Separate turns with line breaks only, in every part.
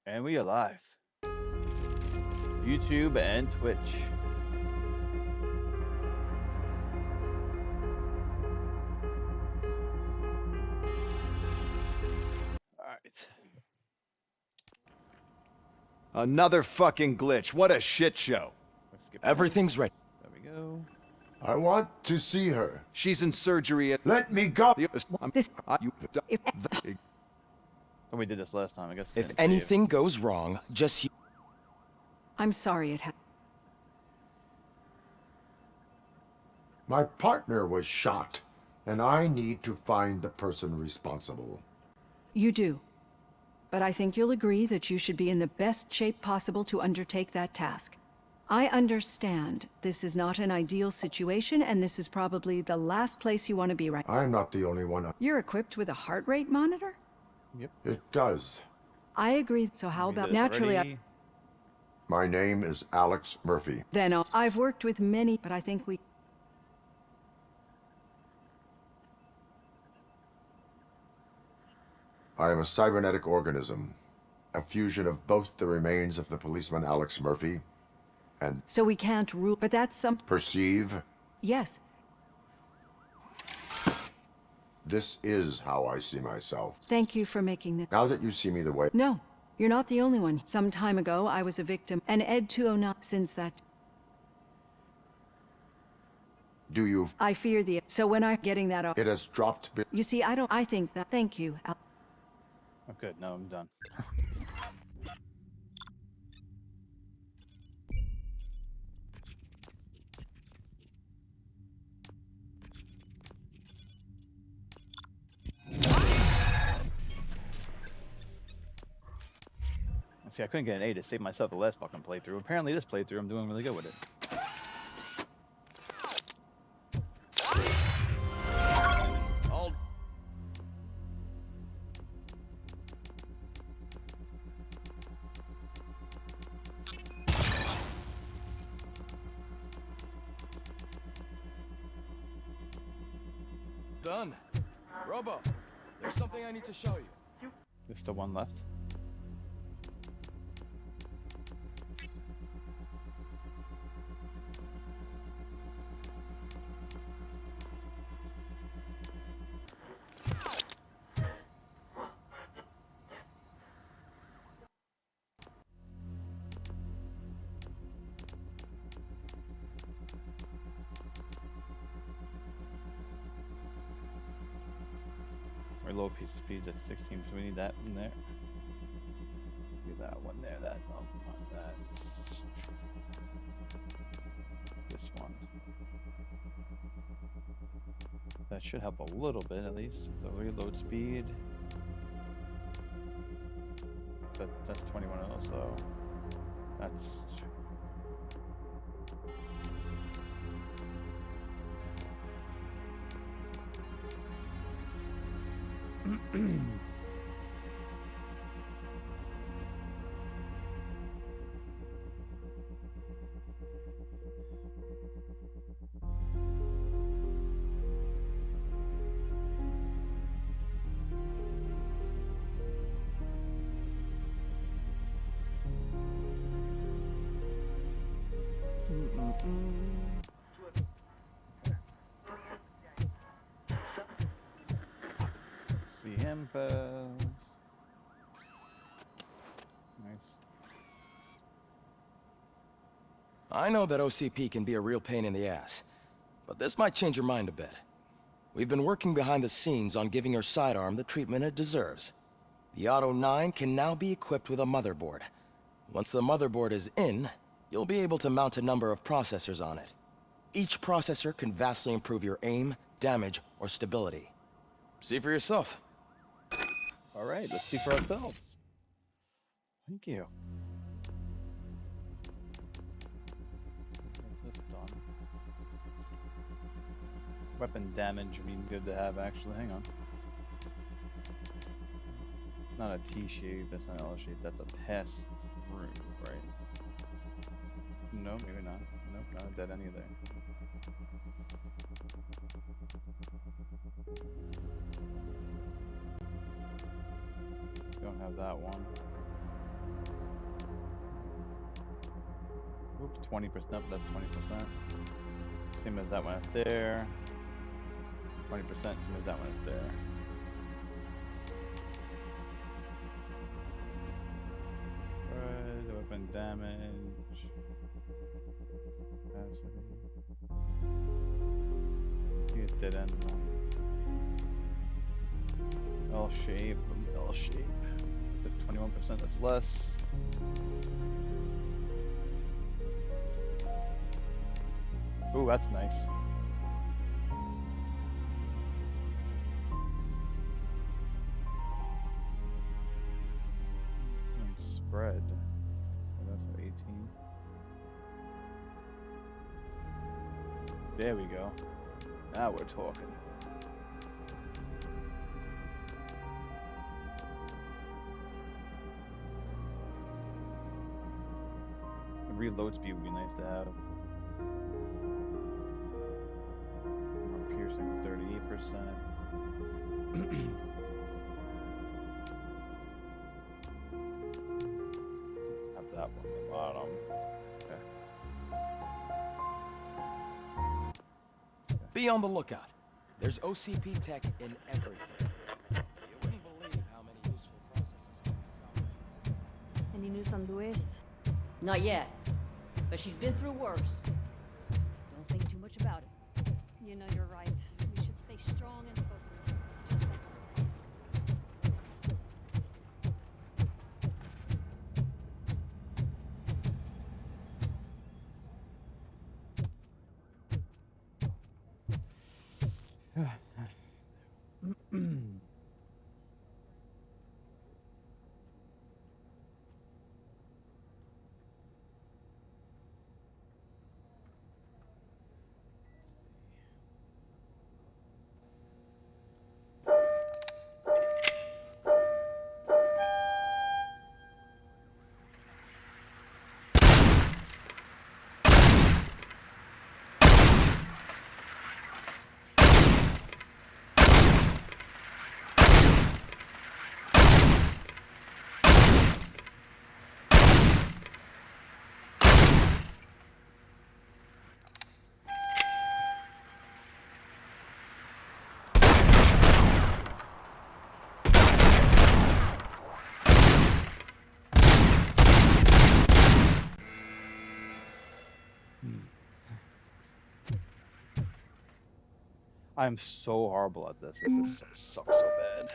And we are live. YouTube and Twitch. Alright.
Another fucking glitch. What a shit show.
Everything's ready.
There we go.
I want to see her.
She's in surgery at
Let me go!
Oh, we did this last time, I guess.
If anything goes wrong, just
I'm sorry it happened.
My partner was shot, and I need to find the person responsible.
You do. But I think you'll agree that you should be in the best shape possible to undertake that task. I understand this is not an ideal situation, and this is probably the last place you want to be right now.
I'm not the only one.
You're equipped with a heart rate monitor?
Yep.
It does.
I agree. So how about naturally?
My name is Alex Murphy.
Then I've worked with many, but I think we...
I am a cybernetic organism, a fusion of both the remains of the policeman Alex Murphy and
So we can't rule, but that's some...
perceive.
Yes.
This is how I see myself.
Thank you for making this...
Now that you see me the way...
No, you're not the only one. Some time ago, I was a victim, and Ed 209 since that...
Do you...
I fear the... So when I'm getting that off...
It has dropped...
You see, I think that... Thank you, Al.
Oh, good. No, I'm done. See, I couldn't get an A to save myself the last fucking playthrough. Apparently this playthrough, I'm doing really good with it.
done. Robo, there's something I need to show you.
There's still one left. Our low piece of speed at 16, so we need that in there. Get that one there, that one, that's this one. That should help a little bit at least. The reload speed. That's 21 also. That's see him pass. Nice.
I know that OCP can be a real pain in the ass, but this might change your mind a bit. We've been working behind the scenes on giving your sidearm the treatment it deserves. The Auto 9 can now be equipped with a motherboard. Once the motherboard is in, you'll be able to mount a number of processors on it. Each processor can vastly improve your aim, damage, or stability. See for yourself.
Alright, let's see for ourselves. Thank you. Get this done. Weapon damage would be good to have actually. Hang on. It's not a T shape, that's not an L shape, that's a pass through, right? No, maybe not. Nope, not a dead end either. Don't have that one. Oops, 20%. Nope, that's 20%. Same as that when it's there. 20%, same as that when it's there. Right, weapon damage. Capacity. I think it's dead end one. L shape, L shape. That's 21%, that's less. Ooh, that's nice. And spread. Oh, that's 18. There we go. Now we're talking. Reload speed would be nice to have. More piercing, 38%. Have that one at the bottom. Okay.
Be on the lookout. There's OCP tech in everything. You wouldn't believe how many useful processes can be solved.
Any news on Luis?
Not yet, but she's been through worse. Don't think too much about it.
You know you're right. We should stay strong and focused. Just like her.
I'm so horrible at this. This sucks so bad.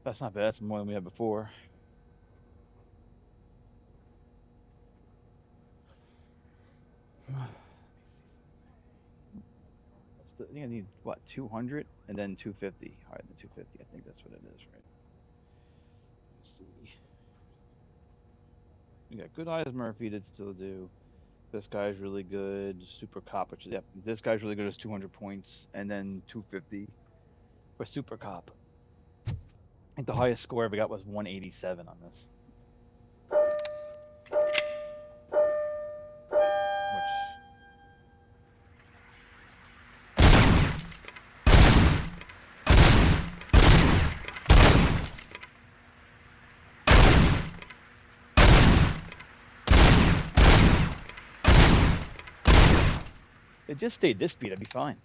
That's not bad. That's more than we had before. I think I need what, 200 and then 250. Higher than 250. I think that's what it is, right? Let's see. We got Good Eyes Murphy to still do. This guy's really good. Super Cop, which, yep, this guy's really good. Is 200 points, and then 250 for Super Cop. I think the highest score I ever got was 187 on this. it just stayed this speed, I'd be fine.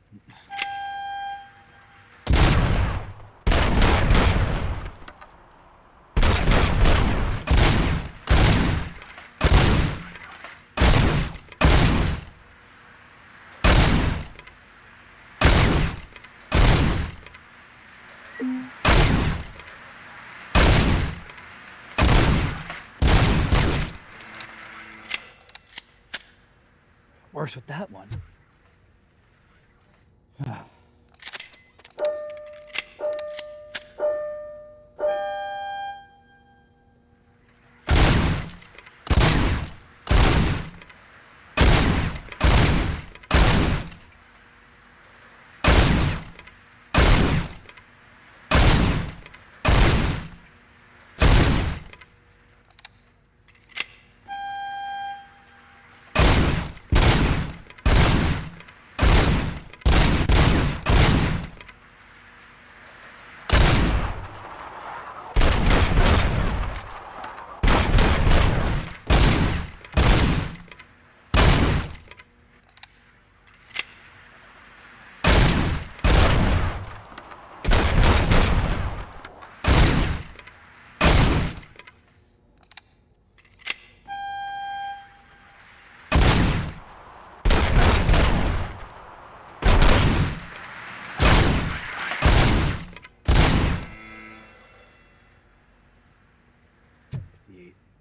Worse with that one.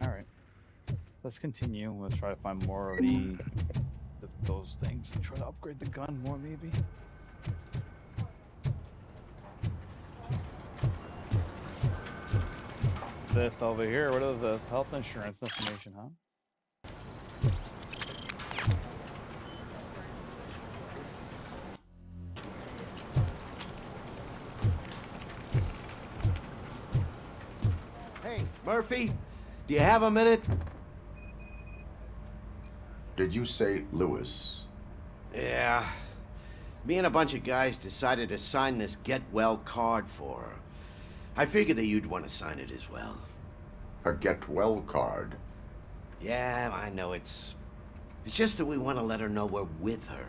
All right, let's continue. Let's try to find more of those things and try to upgrade the gun more, maybe. This over here. What is this? Health insurance information, huh?
Hey, Murphy, do you have a minute?
Did you say Lewis?
Yeah. Me and a bunch of guys decided to sign this get well card for her. I figured that you'd want to sign it as well.
A get well card?
Yeah, I know it's just that we want to let her know we're with her.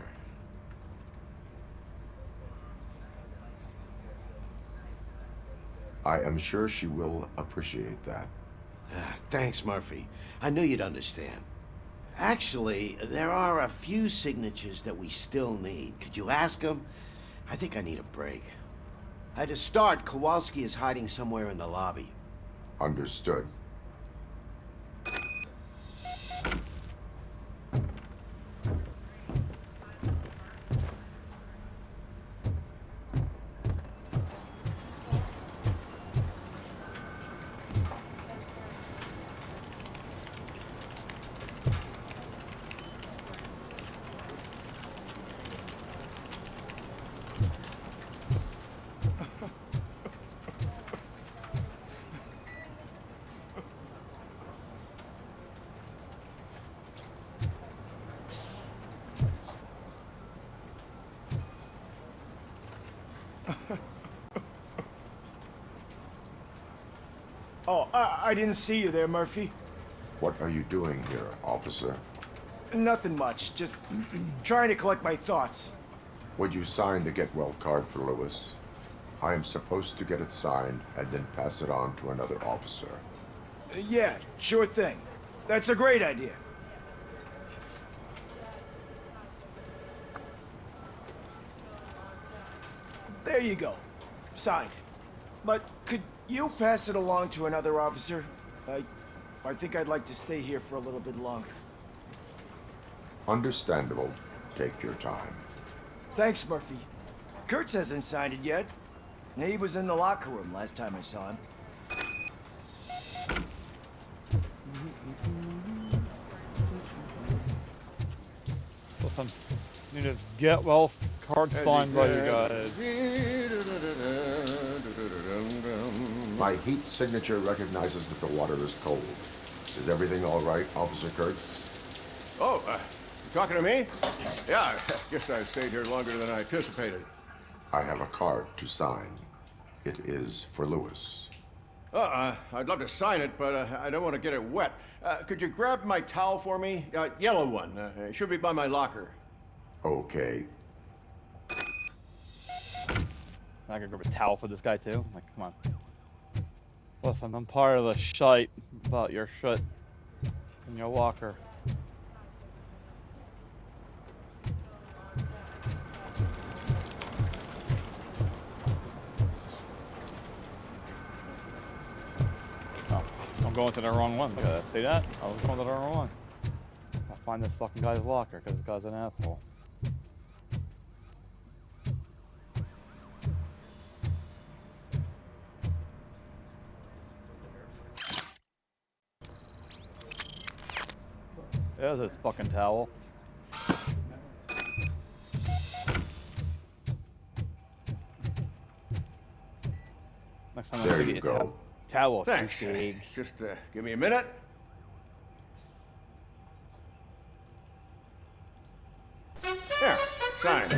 I am sure she will appreciate that.
Thanks, Murphy. I knew you'd understand. Actually, there are a few signatures that we still need. Could you ask them? I think I need a break. To start, Kowalski is hiding somewhere in the lobby.
Understood.
Oh, I didn't see you there, Murphy.
What are you doing here, officer?
Nothing much, just trying to collect my thoughts.
Would you sign the get well card for Lewis? I am supposed to get it signed and then pass it on to another officer.
Yeah, sure thing. That's a great idea. There you go. Signed. But could you pass it along to another officer? I think I'd like to stay here for a little bit longer.
Understandable. Take your time.
Thanks, Murphy. Kurtz hasn't signed it yet. He was in the locker room last time I saw him.
Need a get well card signed by you guys.
My heat signature recognizes that the water is cold. Is everything all right, Officer Kurtz?
Oh, you talking to me? Yeah, I guess I stayed here longer than I anticipated.
I have a card to sign. It is for Lewis.
I'd love to sign it, but I don't want to get it wet. Could you grab my towel for me? Yellow one. It should be by my locker.
Okay.
I gotta grab a towel for this guy too. Like, come on. Listen, I'm part of the shite about your shit in your locker. Oh, I'm going to the wrong one. See that? I was going to the wrong one. I find this fucking guy's locker because this guy's an asshole. There's his fucking towel. Next time
There
I'm
you go.
Towel.
Thanks.
Big.
Just give me a minute. There, sign.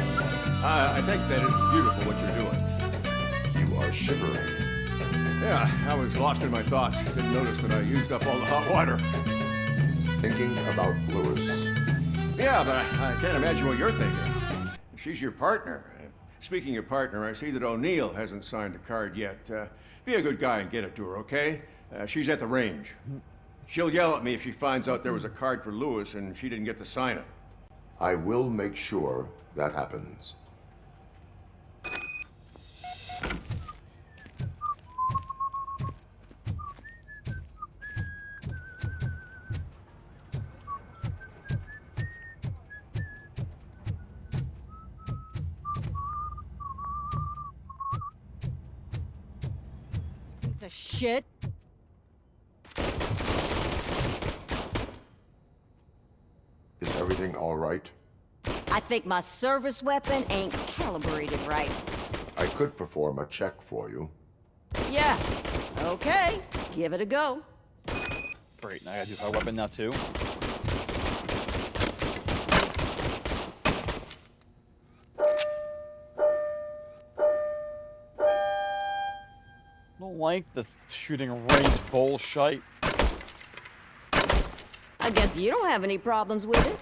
I think that it's beautiful what you're doing.
You are shivering.
Yeah, I was lost in my thoughts. Didn't notice that I used up all the hot water.
Thinking about Lewis.
Yeah, but I can't imagine what you're thinking. She's your partner. Speaking of partner, I see that O'Neill hasn't signed a card yet. Be a good guy and get it to her, okay? She's at the range. She'll yell at me if she finds out there was a card for Lewis and she didn't get to sign it.
I will make sure that happens.
Piece of shit.
Is everything all right?
I think my service weapon ain't calibrated right.
I could perform a check for you.
Yeah. Okay. Give it a go.
Great, now I gotta do her weapon now too. Don't like the shooting range bullshit.
I guess you don't have any problems with it.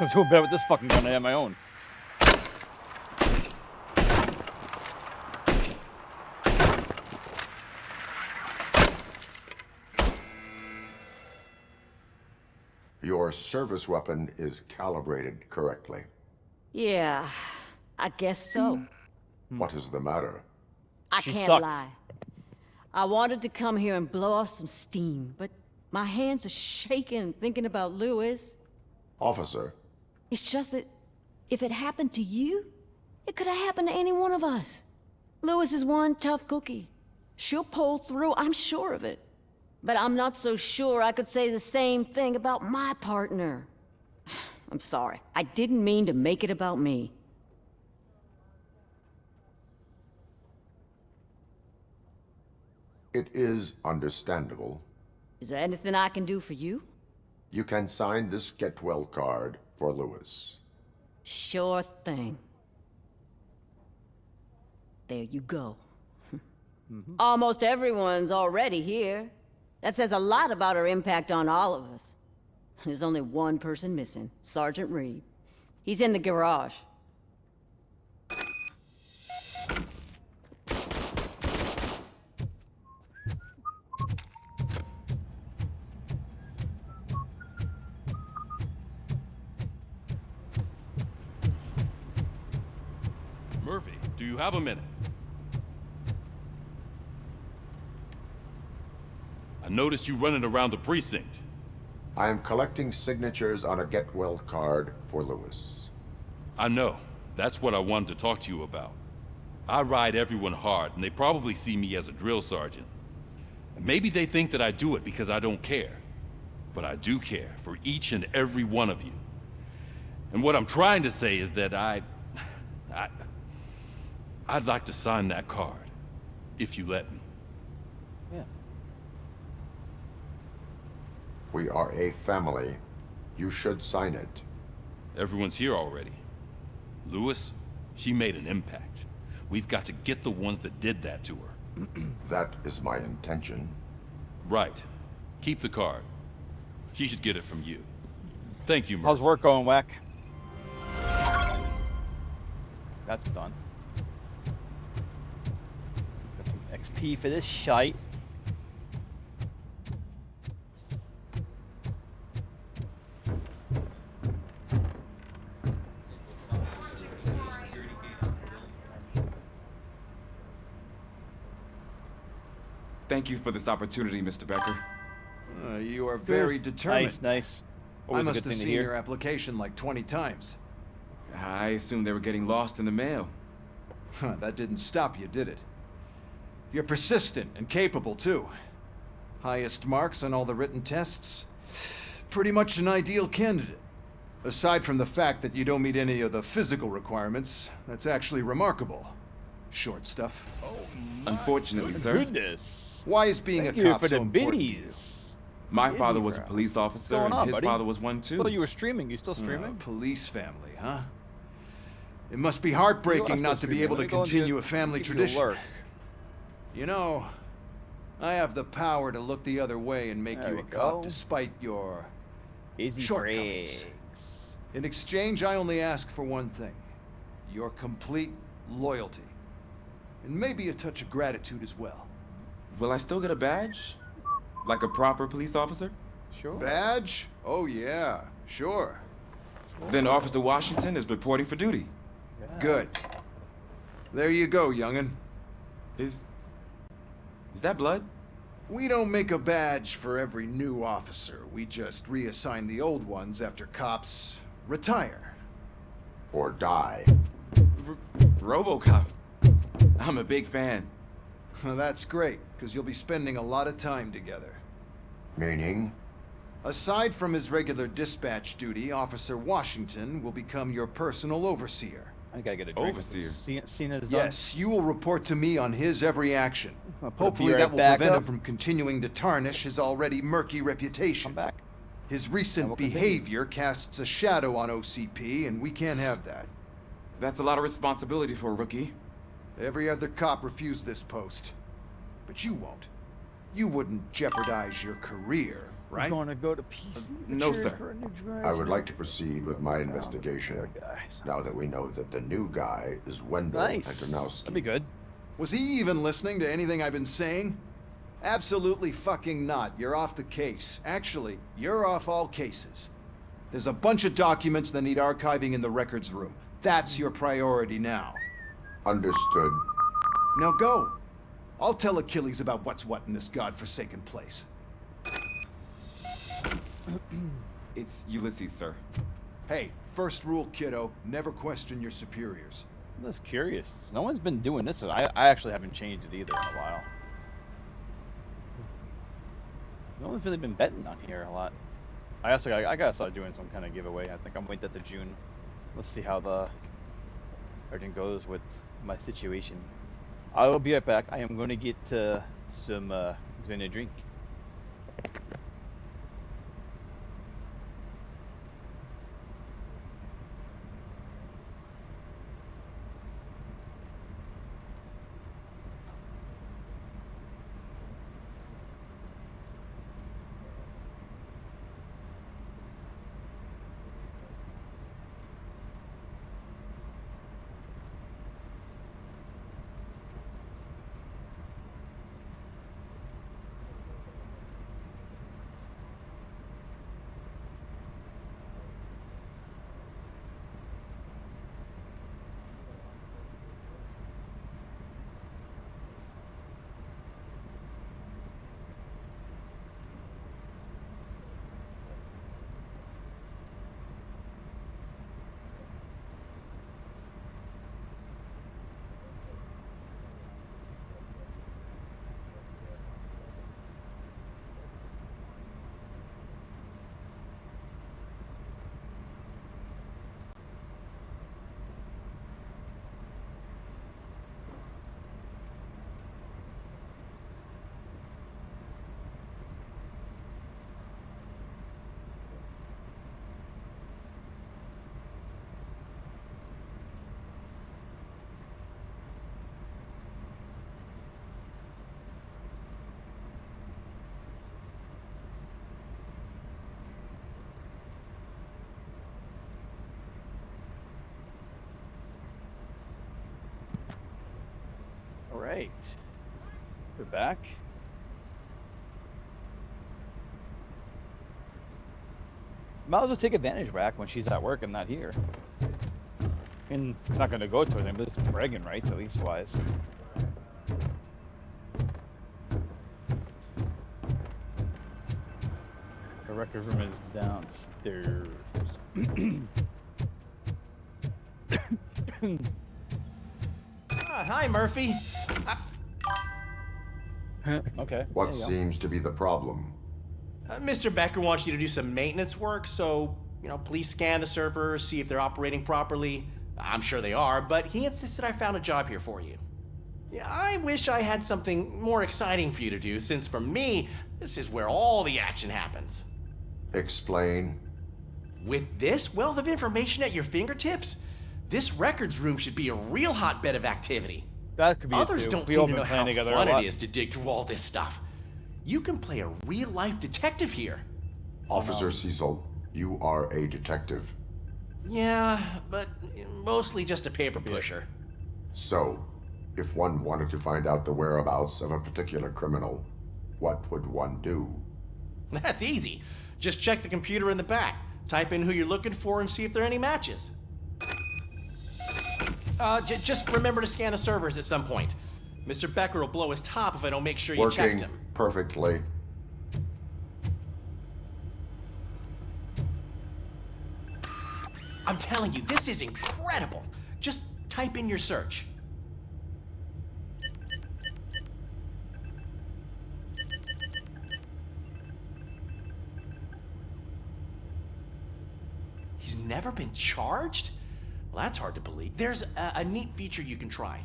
I'm doing better with this fucking gun than I have my own.
Your service weapon is calibrated correctly.
Yeah, I guess so.
What is the matter?
I
She
can't
sucks.
lie. I wanted to come here and blow off some steam, but my hands are shaking thinking about Lewis.
Officer,
It's just that if it happened to you, it could have happened to any one of us. Lewis is one tough cookie. She'll pull through, I'm sure of it. But I'm not so sure I could say the same thing about my partner. I'm sorry. I didn't mean to make it about me.
it is understandable.
Is there anything I can do for you?
You can sign this get well card for Lewis.
Sure thing. There you go. Almost everyone's already here. That says a lot about her impact on all of us. There's only one person missing, Sergeant Reed. He's in the garage.
Murphy, do you have a minute? I noticed you running around the precinct.
I am collecting signatures on a get well card for Lewis.
I know. That's what I wanted to talk to you about. I ride everyone hard, and they probably see me as a drill sergeant. And maybe they think that I do it because I don't care. But I do care for each and every one of you. And what I'm trying to say is that I'd like to sign that card, if you let me.
Yeah.
We are a family. You should sign it.
Everyone's here already. Lewis, she made an impact. We've got to get the ones that did that to her.
That is my intention.
Right. Keep the card. She should get it from you. Thank you, Murphy.
How's work going, Whack? That's done. Got some XP for this shite.
Thank you for this opportunity, Mr. Becker.
You are very determined.
Nice, nice.
I
Always a
must
good
have
thing to
seen
hear.
your application like 20 times.
I assumed they were getting lost in the mail.
Huh, that didn't stop you, did it? You're persistent and capable, too. Highest marks on all the written tests. Pretty much an ideal candidate. Aside from the fact that you don't meet any of the physical requirements, that's actually remarkable. Short stuff.
Unfortunately, sir.
Goodness.
Why is being
Thank
a
you
cop
for
so
the
important to you?
biddies.
My
Busy
father was a
crowd.
police officer,
What's going
and
on,
his
buddy?
father was one too.
Well, you were streaming. You still streaming?
Police family, huh? It must be heartbreaking not to be able to continue a family tradition. You know, I have the power to look the other way and make
There
you
we
a cop
go.
despite your
Easy
shortcomings.
breaks.
In exchange, I only ask for one thing. Your complete loyalty. And maybe a touch of gratitude as well.
Will I still get a badge? Like a proper police officer?
Sure.
Badge? Oh yeah, sure.
Then Officer Washington is reporting for duty.
Yeah.
Good. There you go, young'un.
Is that blood?
We don't make a badge for every new officer. We just reassign the old ones after cops retire.
Or die.
Robocop. I'm a big fan.
Well, that's great, because you'll be spending a lot of time together.
Meaning?
Aside from his regular dispatch duty, Officer Washington will become your personal overseer.
I gotta get a drink.
Overseer.
Cena's done.
Yes, you will report to me on his every action.
I'll put a
Hopefully
beer
that
right
will
back
prevent him
up.
from continuing to tarnish his already murky
Come
reputation.
back.
His
And
recent
we'll continue.
behavior casts a shadow on OCP, and we can't have that.
That's a lot of responsibility for a rookie.
Every other cop refused this post. But you won't. You wouldn't jeopardize your career, right?
We're gonna go to PC.
No, sir.
for a new drive.
I would like to proceed with my investigation. Now that we know that the new guy is Wendell
Nice.
Antonowski.
That'd be good.
Was he even listening to anything I've been saying? Absolutely fucking not. You're off the case. Actually, you're off all cases. There's a bunch of documents that need archiving in the records room. That's your priority now.
Understood.
Now go. I'll tell Achilles about what's what in this godforsaken place.
It's Ulysses, sir.
Hey, first rule, kiddo, never question your superiors.
I'm just curious. No one's been doing this. I actually haven't changed it either in a while. No one's really been betting on here a lot. I gotta start doing some kind of giveaway. I think I'm waiting at the June. Let's see how everything goes with my situation. I will be right back. I am going to get some something to drink. right. We're back. Might as well take advantage back when she's at work and not here. And not gonna go to her, but it's bragging rights, at least wise. The record room is downstairs.
Hi, Murphy.
Okay.
What seems to be the problem?
Mr. Becker wants you to do some maintenance work, so, please scan the servers, see if they're operating properly. I'm sure they are, but he insisted I found a job here for you. Yeah, I wish I had something more exciting for you to do, since for me, this is where all the action happens.
Explain.
With this wealth of information at your fingertips, this records room should be a real hotbed of activity.
That could be
Others
it too.
don't
We
seem
all
to
been
know how
playing together a
fun
lot.
it is to dig through all this stuff. You can play a real-life detective here.
Officer Cecil, you are a detective.
Yeah, but mostly just a paper pusher.
So, if one wanted to find out the whereabouts of a particular criminal, what would one do?
That's easy. Just check the computer in the back. Type in who you're looking for and see if there are any matches. Just remember to scan the servers at some point. Mr. Becker will blow his top if I don't make sure you checked him.
Working perfectly.
I'm telling you, this is incredible. Just type in your search. He's never been charged? Well, that's hard to believe. There's a neat feature you can try.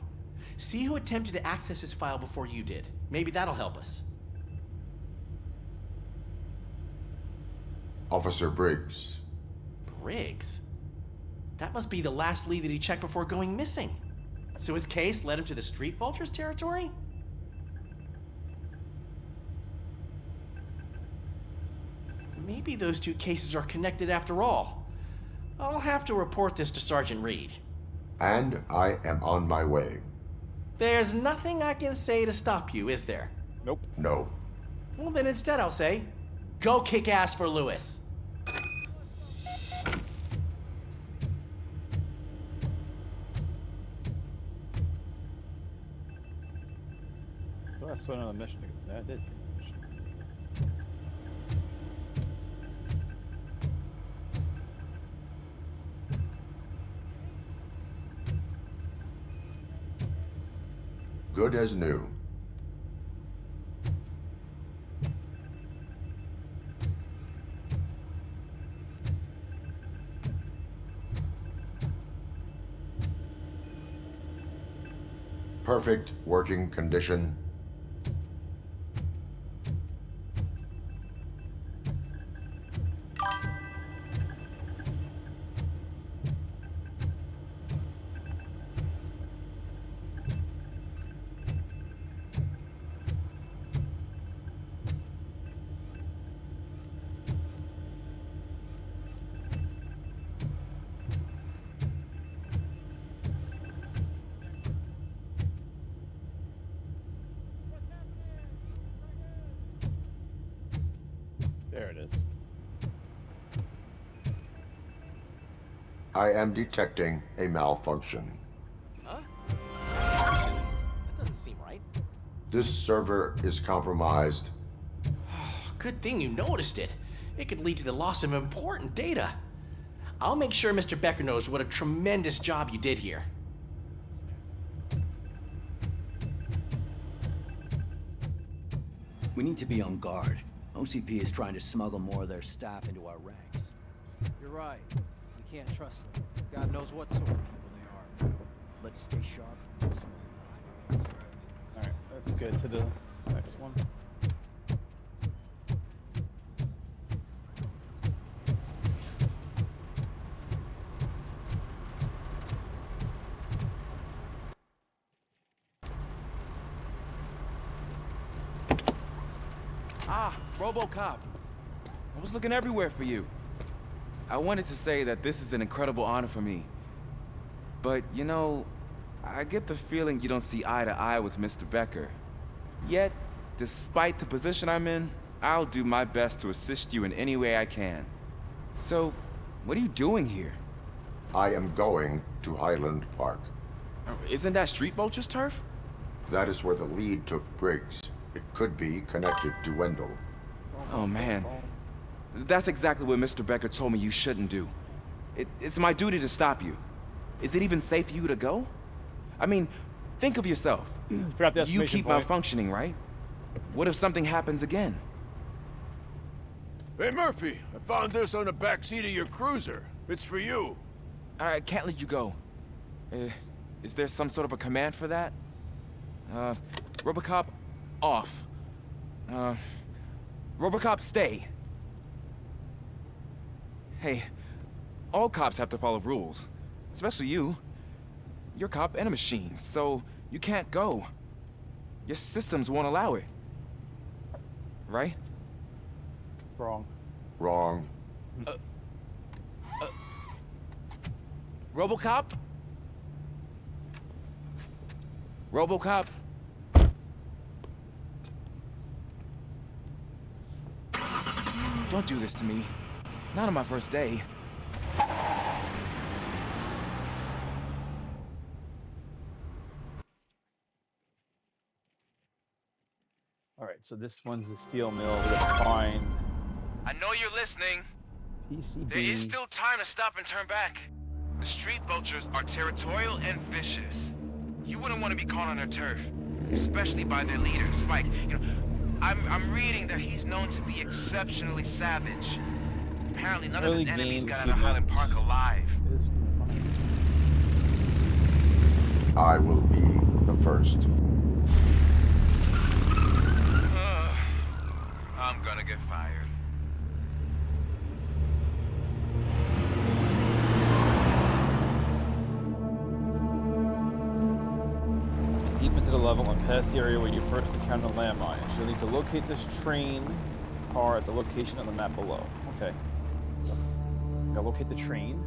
See who attempted to access his file before you did. Maybe that'll help us.
Officer Briggs.
Briggs? That must be the last lead that he checked before going missing. So his case led him to the Street Vultures territory? Maybe those two cases are connected after all. I'll have to report this to Sergeant Reed.
And I am on my way.
There's nothing I can say to stop you, is there?
Nope.
No.
Well, then instead I'll say, go kick ass for Lewis.
Oh, I saw another mission. Yeah, I did see another mission.
Good as new. Perfect working condition.
There it is.
I am detecting a malfunction.
Huh? That doesn't seem right.
This server is compromised.
Good thing you noticed it. It could lead to the loss of important data. I'll make sure Mr. Becker knows what a tremendous job you did here.
We need to be on guard. OCP is trying to smuggle more of their staff into our ranks.
You're right. We can't trust them. God knows what sort of people they are.
Let's stay sharp and smooth.
Alright, let's get to the next one.
Ah, Robocop. I was looking everywhere for you. I wanted to say that this is an incredible honor for me. But,
I get the feeling you don't see eye to eye with Mr. Becker. Yet, despite the position I'm in, I'll do my best to assist you in any way I can. So, what are you doing here?
I am going to Highland Park.
Isn't that Street Vulture's turf?
That is where the lead took Briggs. It could be connected to Wendell.
Oh man. That's exactly what Mr. Becker told me you shouldn't do. It's my duty to stop you. Is it even safe for you to go? I mean, think of yourself.
Forgot the
You
exclamation
keep
point.
malfunctioning, right? What if something happens again?
Hey, Murphy, I found this on the back seat of your cruiser. It's for you.
I can't let you go. Is there some sort of a command for that? Robocop, off. Robocop, stay. Hey, all cops have to follow rules. Especially you. You're a cop and a machine, so you can't go. Your systems won't allow it. Right?
Wrong.
Wrong.
Robocop? Robocop? Don't do this to me. Not on my first day.
All right, so this one's a steel mill. We gotta find
I know you're listening.
PCB.
There is still time to stop and turn back. The street vultures are territorial and vicious. You wouldn't want to be caught on their turf, especially by their leader, Spike. You know, I'm reading that he's known to be exceptionally savage. Apparently, none of his enemies got out of Highland Park alive.
I will be the first.
I'm gonna get fired.
Deep into the level and past the area where you first encountered landmines. You'll need to locate this train car at the location on the map below. Okay. Gotta locate the train.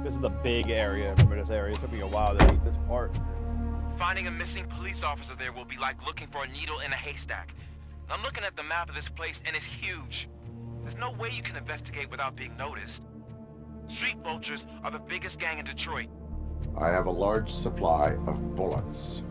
This is the big area. Remember this area? It took me a while to beat this part.
Finding a missing police officer there will be like looking for a needle in a haystack. I'm looking at the map of this place and it's huge. There's no way you can investigate without being noticed. Street vultures are the biggest gang in Detroit.
I have a large supply of bullets.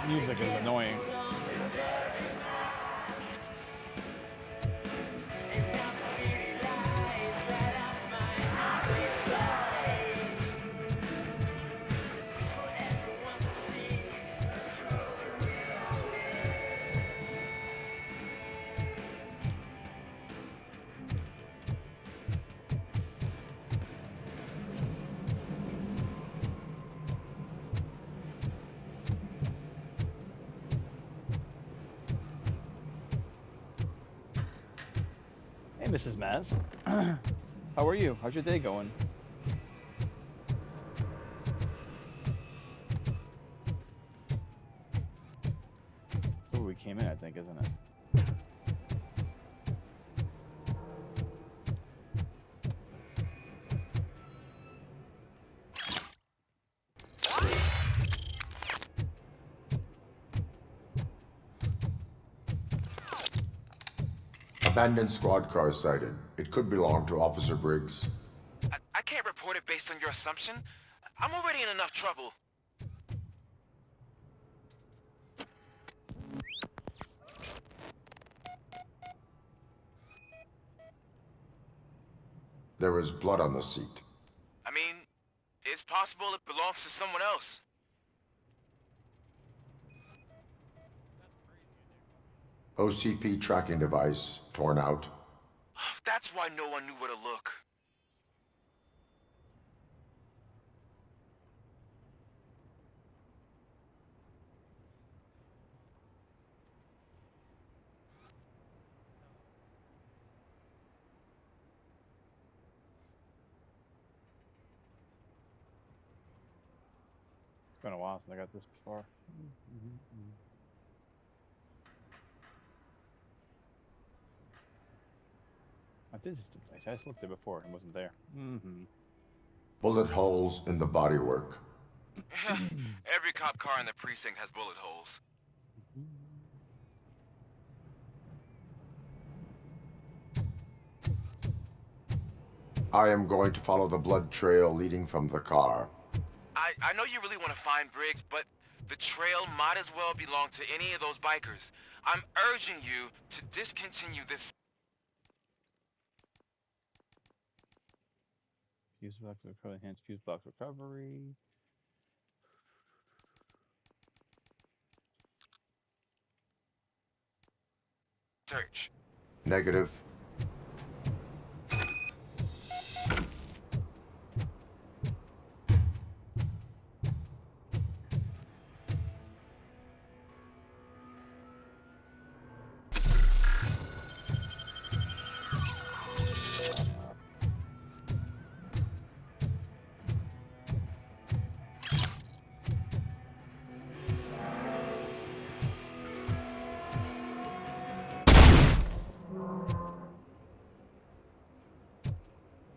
Music is annoying. Hey, Mrs. Maz. How are you? How's your day going? That's where we came in, I think, isn't it?
Abandoned squad car sighted. It could belong to Officer Briggs.
I can't report it based on your assumption. I'm already in enough trouble.
There is blood on the seat.
I mean, it's possible it belongs to someone else.
OCP tracking device torn out.
That's why no one knew where to look.
It's been a while since I got this far. I just looked there before and wasn't there.
Bullet holes in the bodywork.
Every cop car in the precinct has bullet holes.
I am going to follow the blood trail leading from the car.
I know you really want to find Briggs, but the trail might as well belong to any of those bikers. I'm urging you to discontinue this.
Fuse box recovery, enhanced fuse box recovery.
Search.
Negative.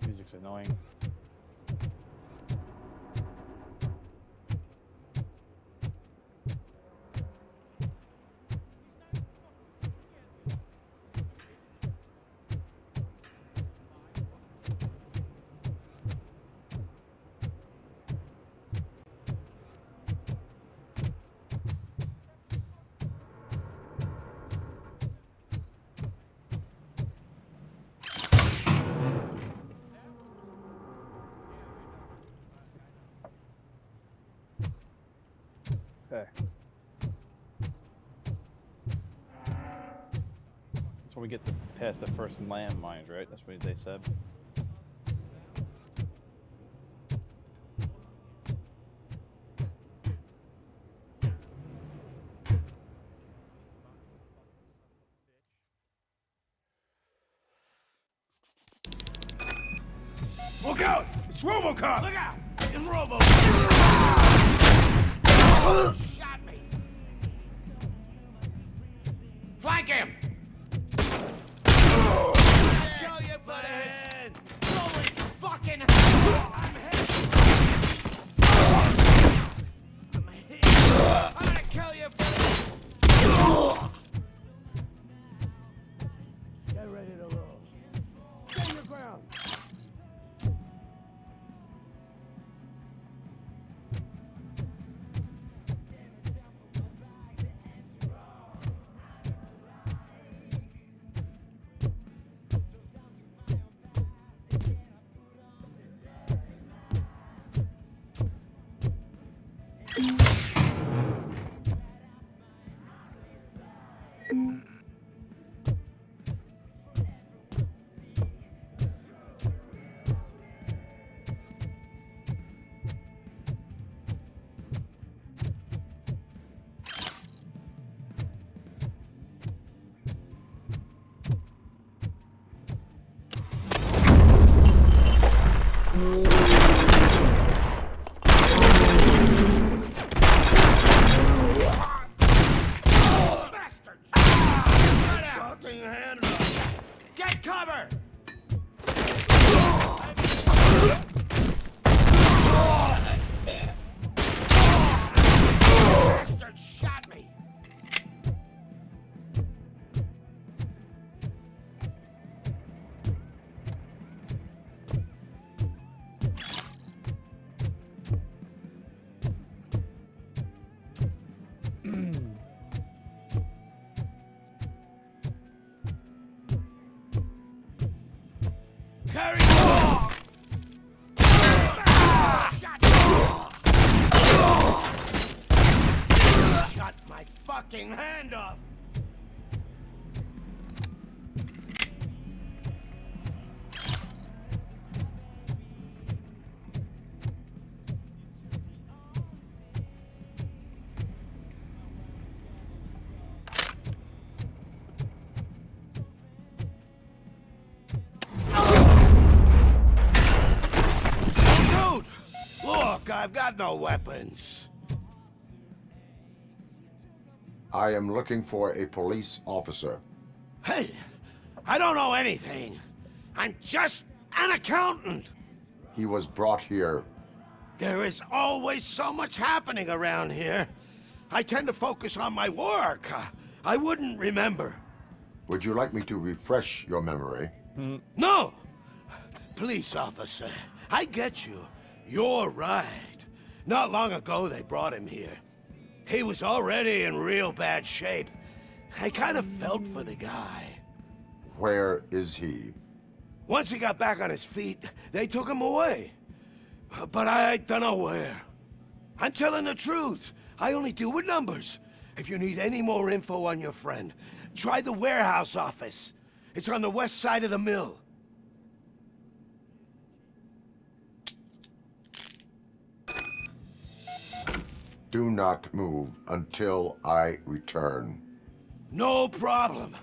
Music's annoying. Okay. That's where we get past the first landmines, right? That's what they said.
Look out! It's Robocop! Look out! It's Robocop! Shot me! Flank him! Kill you for this! Holy fucking hell! I'm hit! I'm gonna kill you for this! Get ready to roll. Stand your ground!
Get cover! Bastard shot me! Carry on! Shut my fucking hand off! Dude! Look, I've got no weapons.
I am looking for a police officer.
Hey, I don't know anything. I'm just an accountant.
He was brought here.
There is always so much happening around here. I tend to focus on my work. I wouldn't remember.
Would you like me to refresh your memory?
No! Police officer, I get you. You're right. Not long ago they brought him here. He was already in real bad shape. I kind of felt for the guy.
Where is he?
Once he got back on his feet, they took him away. But I don't know where. I'm telling the truth. I only deal with numbers. If you need any more info on your friend, try the warehouse office. It's on the west side of the mill.
Do not move until I return.
No problem.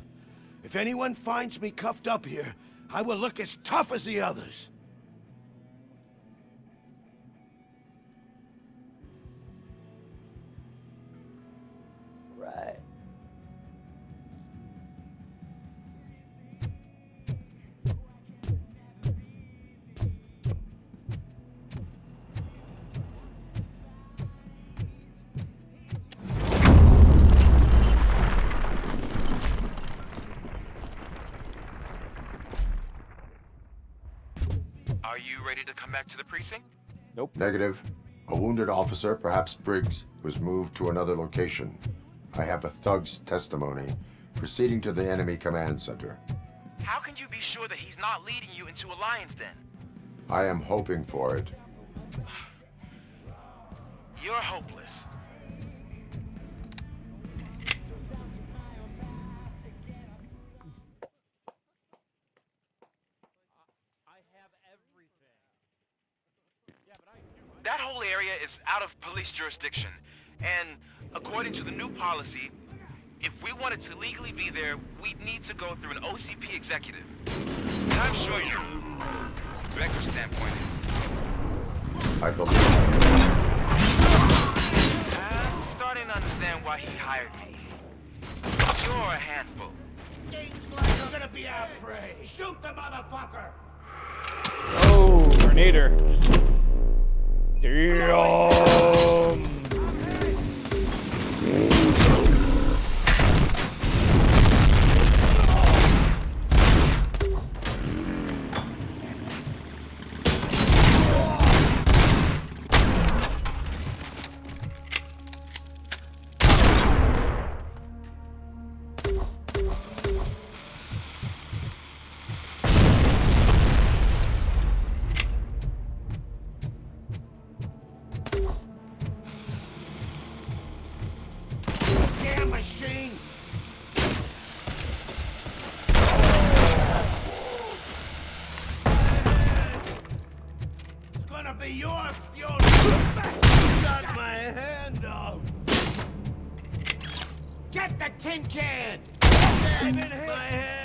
If anyone finds me cuffed up here, I will look as tough as the others.
Right.
Are you ready to come back to the precinct?
Nope.
Negative. A wounded officer, perhaps Briggs, was moved to another location. I have a thug's testimony, proceeding to the enemy command center.
How can you be sure that he's not leading you into a lion's den?
I am hoping for it.
You're hopeless. That whole area is out of police jurisdiction, and according to the new policy, if we wanted to legally be there, we'd need to go through an OCP executive. And I'm sure you, Becker's standpoint is.
I believe.
I'm starting to understand why he hired me. You're a handful.
Seems like you're gonna be our prey. Shoot the motherfucker!
Oh, Tornado. Damn.
machine! It's gonna be your funeral! Got my hand off! Get the tin can! I've been hit! My head!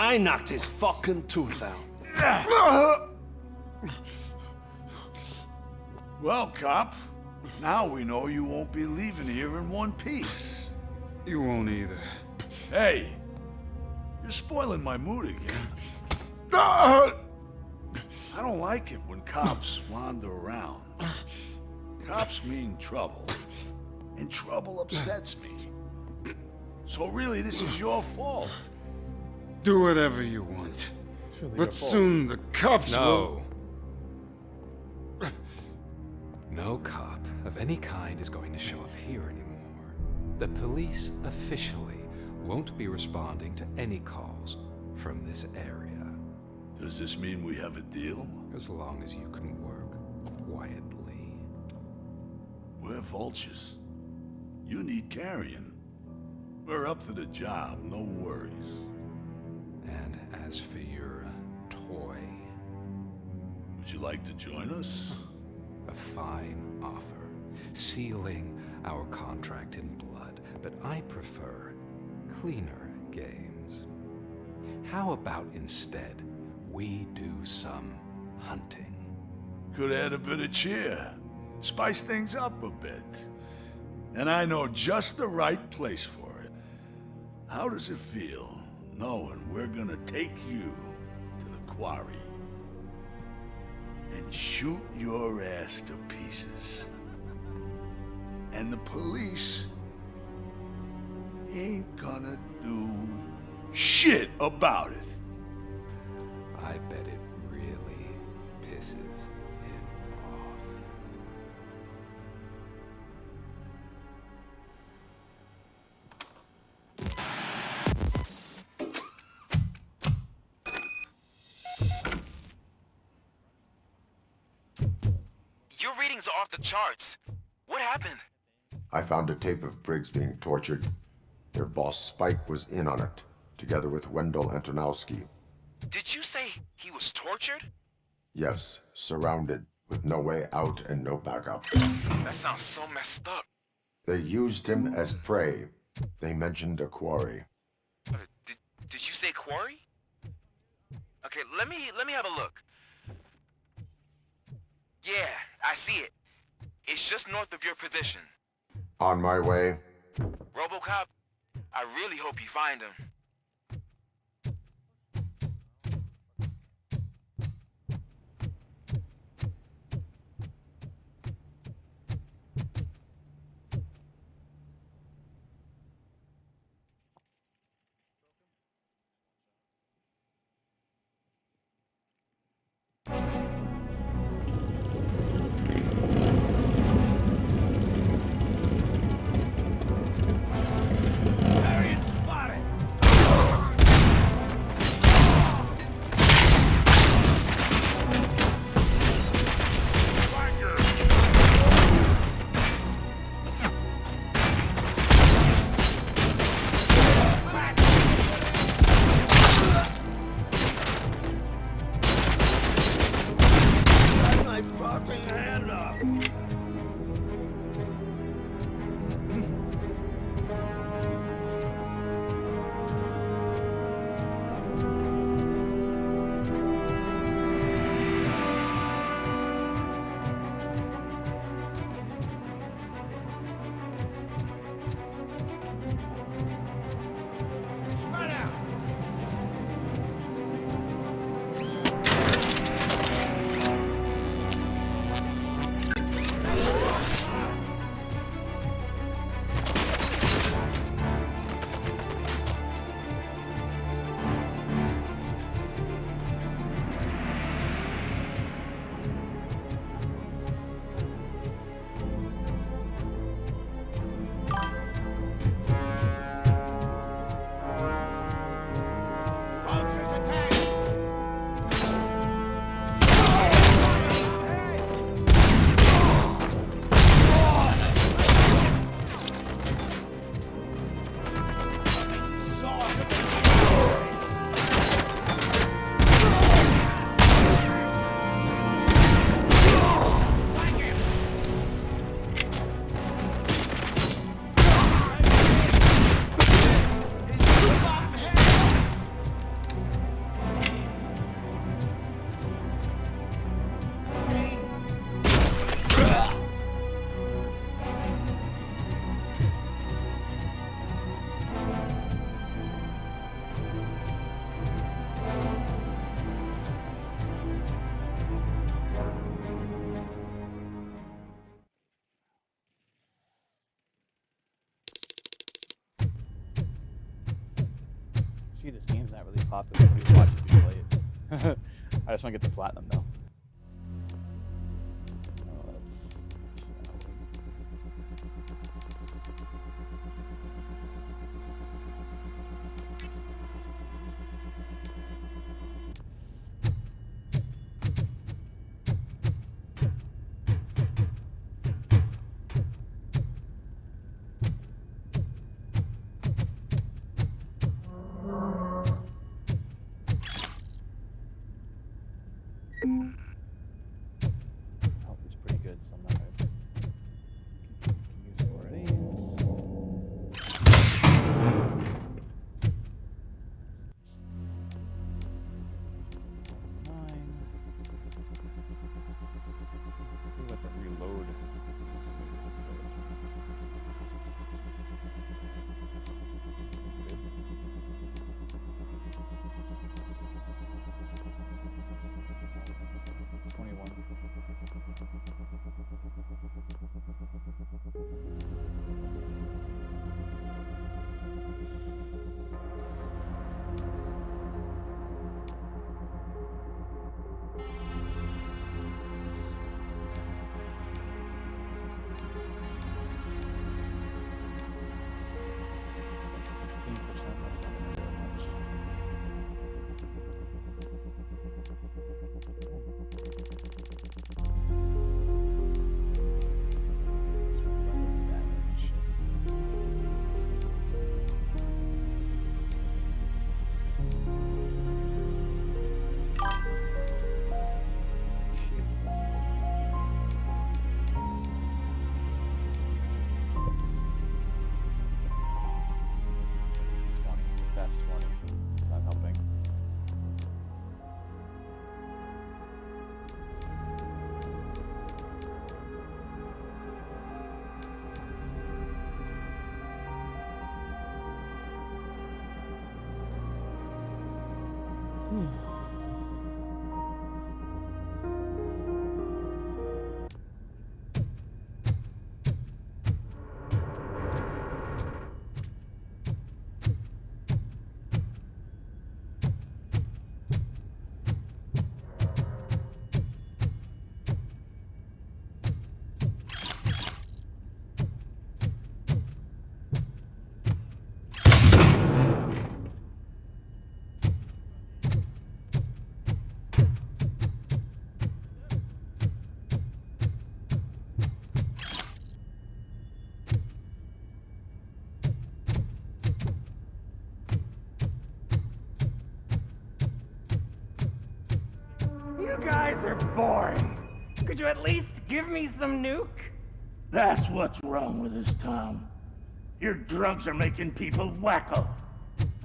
I knocked his fucking tooth out.
Well, cop, now we know you won't be leaving here in one piece.
You won't either.
Hey, you're spoiling my mood again. I don't like it when cops wander around. Cops mean trouble, and trouble upsets me. So really, this is your fault.
Do whatever you want. But soon the cops will...
No cop of any kind is going to show up here anymore. The police officially won't be responding to any calls from this area.
Does this mean we have a deal?
As long as you can work quietly.
We're vultures. You need carrion. We're up to the job, no worries.
And as for your toy...
Would you like to join us?
A fine offer, sealing our contract in blood, but I prefer cleaner games. How about instead we do some hunting?
Could add a bit of cheer, spice things up a bit. And I know just the right place for it. How does it feel knowing we're gonna take you to the quarry and shoot your ass to pieces? And the police ain't gonna do shit about it.
I bet it really pisses him off.
Your readings are off the charts. What happened?
I found a tape of Briggs being tortured. Their boss Spike was in on it, together with Wendell Antonowski.
Did you say he was tortured?
Yes, surrounded, with no way out and no backup.
That sounds so messed up.
They used him as prey. They mentioned a quarry.
Did you say quarry? Okay, let me have a look. Yeah, I see it. It's just north of your position.
On my way.
Robocop, I really hope you find him.
Carrion spotted!
See, this game's not really popular. Nobody watches me play it. I just want to get the platinum though. Health is pretty good, so I'm not gonna can use more of these. Let's see what the reload. That's 20. It's not helping.
You guys are boring. Could you at least give me some nuke?
That's what's wrong with this town. Your drugs are making people wacko.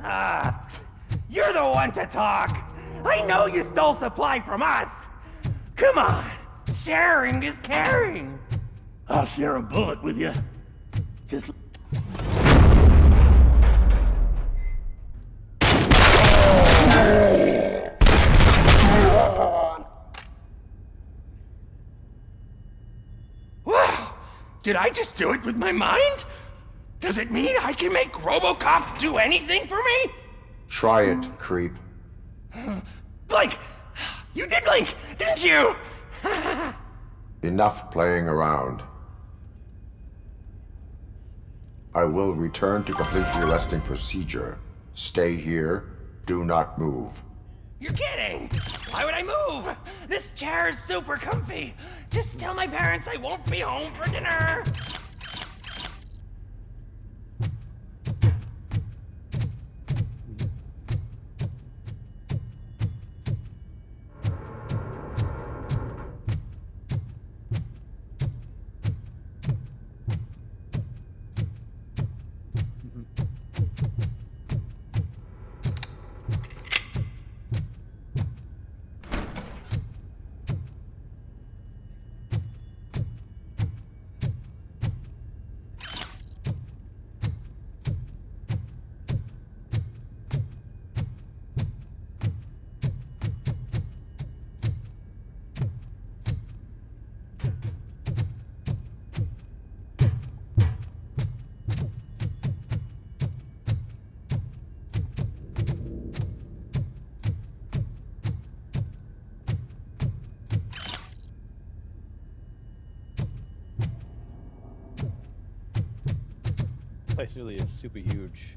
Ah, you're the one to talk. I know you stole supply from us. Come on, sharing is caring.
I'll share a bullet with you. Just...
Wow, did I just do it with my mind? Does it mean I can make Robocop do anything for me?
Try it, creep.
Blink! You did blink, didn't you?
Enough playing around. I will return to complete the arresting procedure. Stay here. Do not move.
You're kidding! Why would I move? This chair is super comfy. Just tell my parents I won't be home for dinner.
Place really is super huge.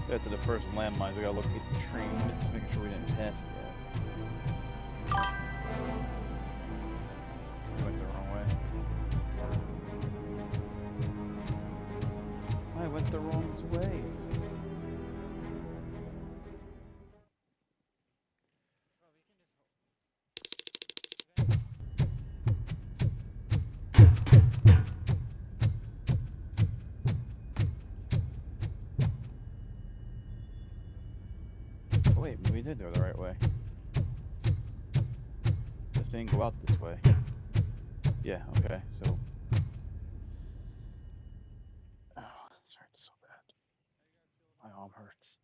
After the first landmine, we gotta locate the train, just making sure we didn't pass it yet. We went the wrong way. I went the wrong way. Oh, wait, maybe we did go the right way. This didn't go out this way. Yeah, okay, so. Oh, this hurts so bad. My arm hurts.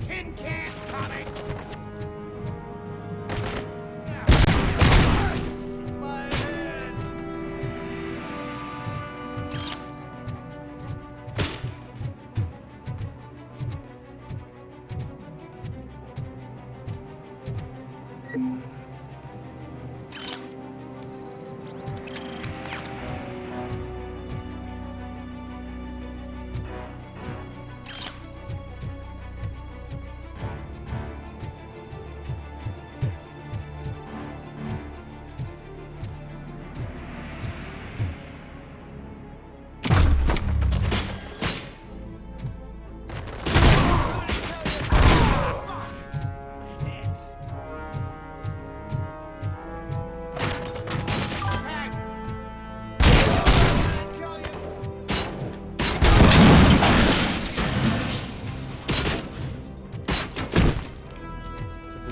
Tin cans coming!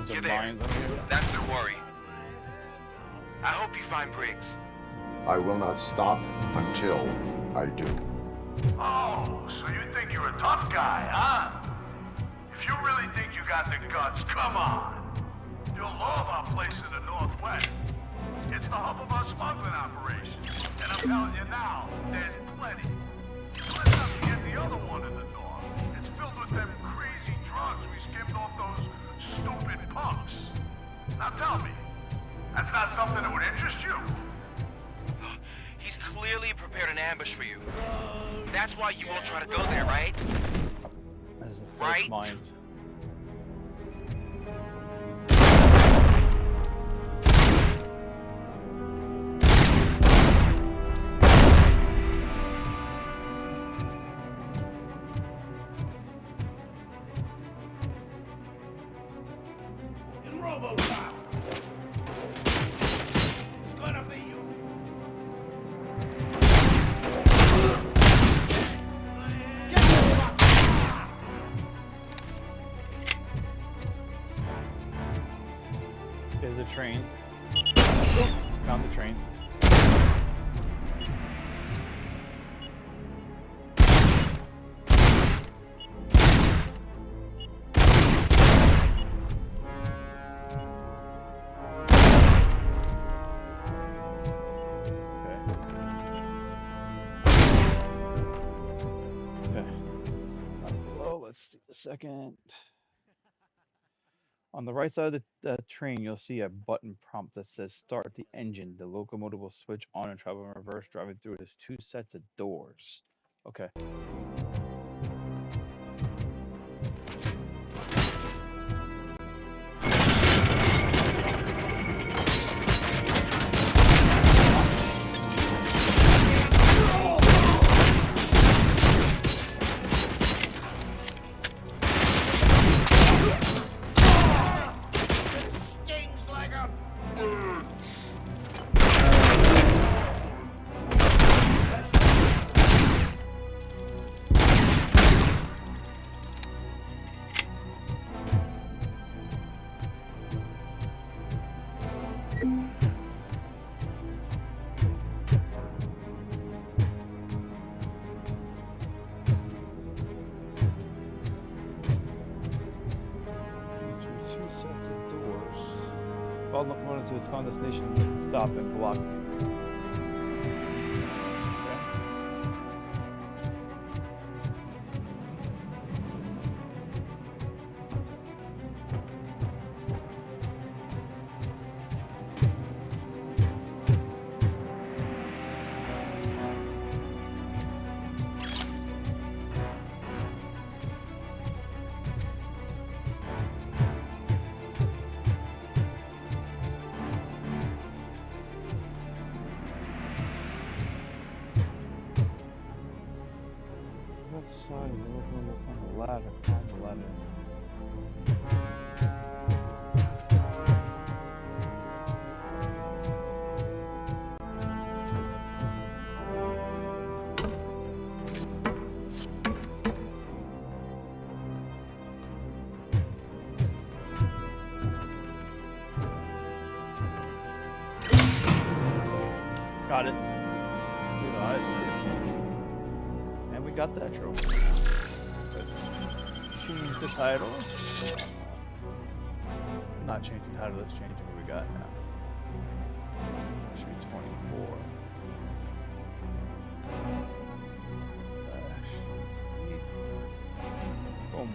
You're there. That's their worry. I hope you find Briggs.
I will not stop until I do.
Oh, so you think you're a tough guy, huh? If you really think you got the guts, come on. You'll love our place in the Northwest. It's the hub of our smuggling operation. And I'm telling you now, there's plenty. Let's not forget the other one in the north. It's filled with them crazy drugs we skimmed off those stupid punks. Now tell me, that's not something that would interest you?
He's clearly prepared an ambush for you. That's why you won't try to go there, right?
This is the
Right?
first mines.
In Robocop. It's gonna be you.
There's a train. Found the train. Okay. Well, let's see a second. On the right side of the train, you'll see a button prompt that says "Start the engine." The locomotive will switch on and travel in reverse, driving through its 2 sets of doors. Okay. Follow the locomotive to its final destination, stop and block. Left side of the locomotive on the ladder. Climb the ladder. Got it. Good eyes. And we got that trophy. Let's change the title. Not change the title, let's change what we got now. It should be 24. Boom.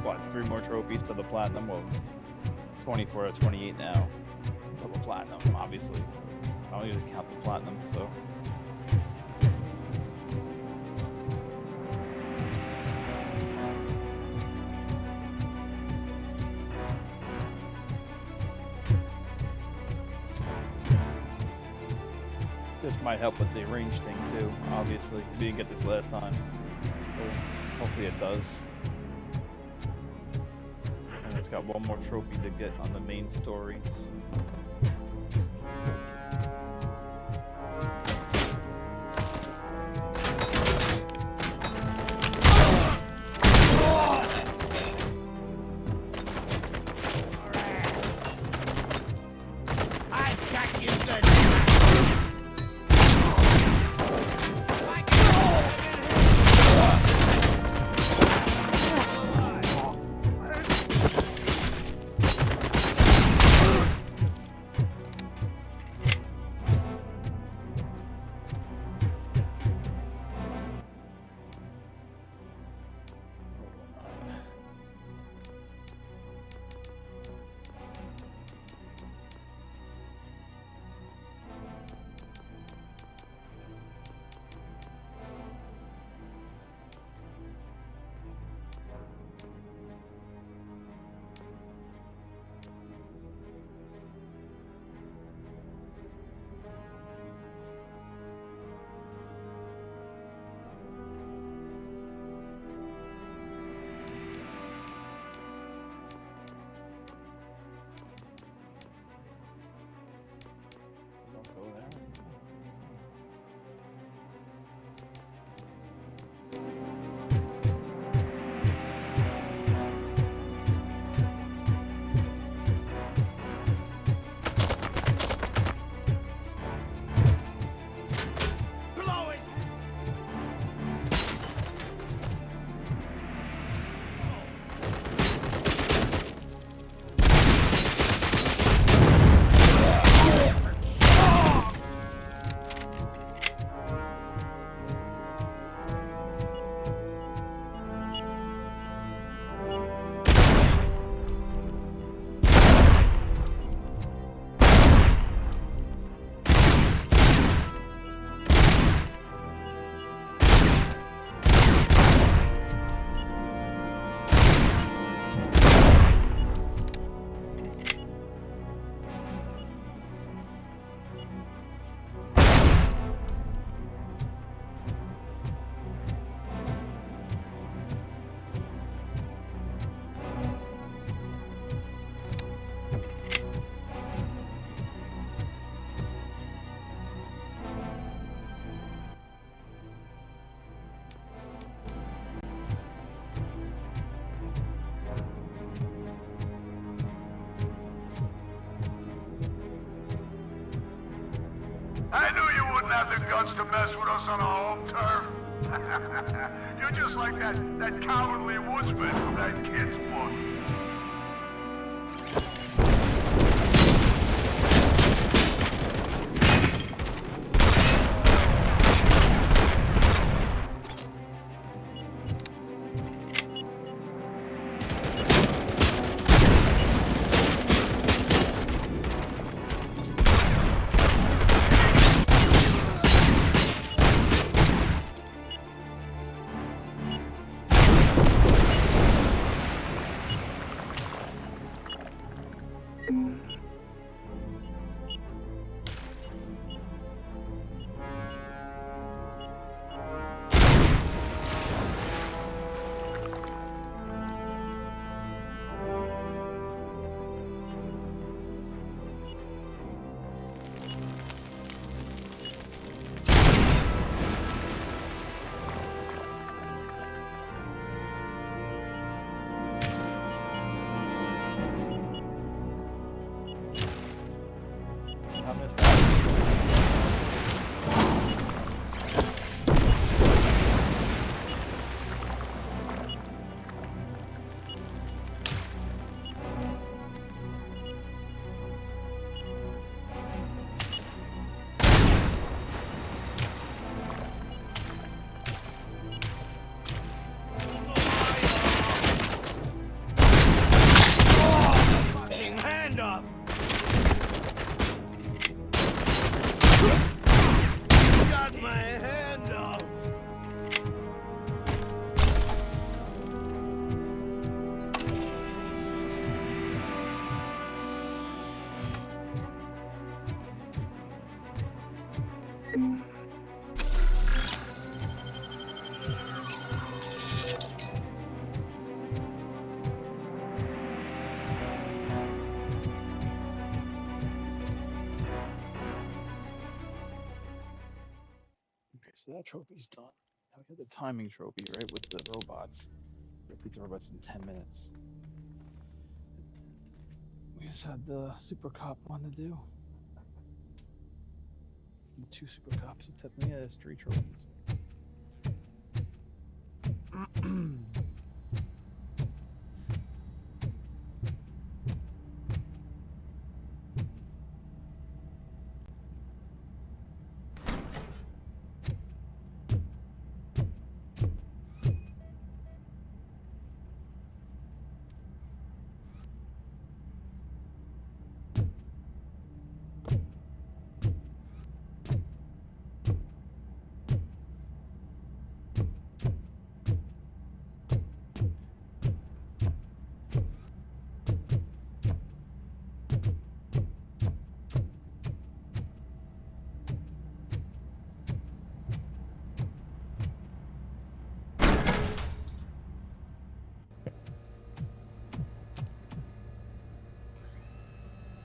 What, 3 more trophies to the platinum? Well, 24 or 28 now. To the platinum, obviously. I don't usually count the platinum, so. This might help with the range thing too, obviously. We didn't get this last time. So hopefully it does. And it's got one more trophy to get on the main story.
I knew you wouldn't have the guts to mess with us on our home turf. You're just like that cowardly woodsman from that kid's book.
I missed out.
Fucking hand up! Got my hand up!
Okay, so that trophy's done. Now we have the timing trophy, right, with the robots. Defeat the robots in 10 minutes. We just had the super cop one to do. And 2 super cops, so technically that's 3 trophies.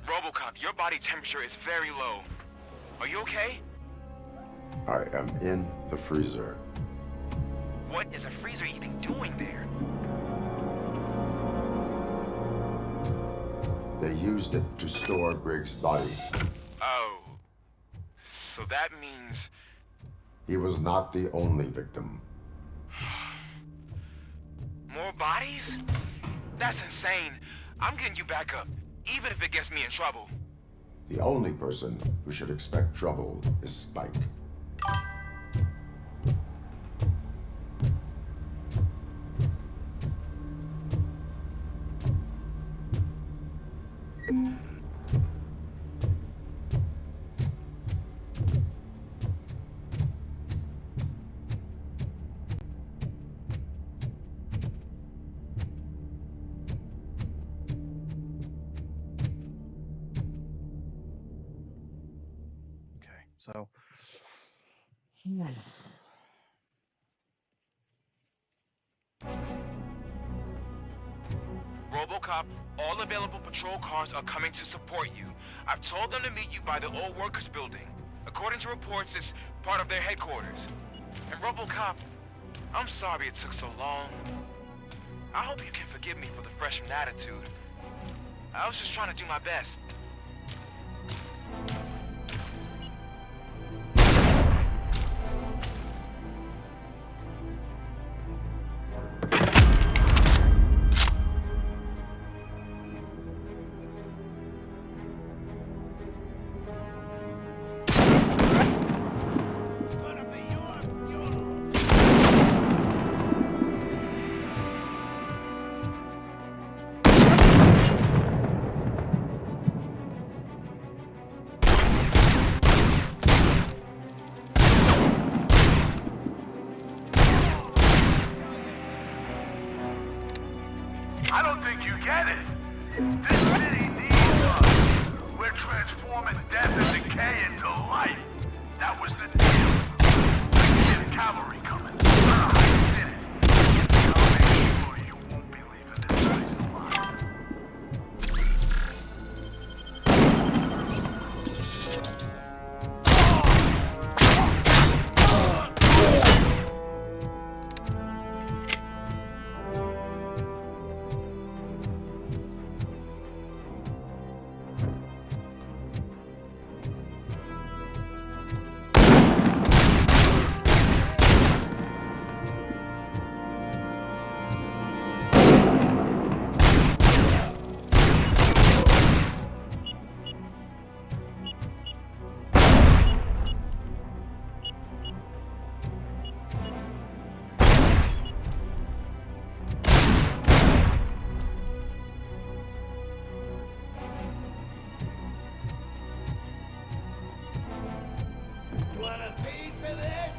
Robocop, your body temperature is very low. Are you okay?
I am in the freezer.
What is a freezer even doing there?
They used it to store Briggs' body.
Oh. So that means...
He was not the only victim.
More bodies? That's insane. I'm getting you back up, even if it gets me in trouble.
The only person who should expect trouble is Spike.
So,
Robocop, all available patrol cars are coming to support you. I've told them to meet you by the old workers building. According to reports, it's part of their headquarters. And Robocop, I'm sorry it took so long. I hope you can forgive me for the freshman attitude. I was just trying to do my best.
you get it? This city needs us. We're transforming death and decay into life. That was the deal. We can get cavalry coming. I did it. I'll make sure you won't be leaving this place alive.
You want a piece of this?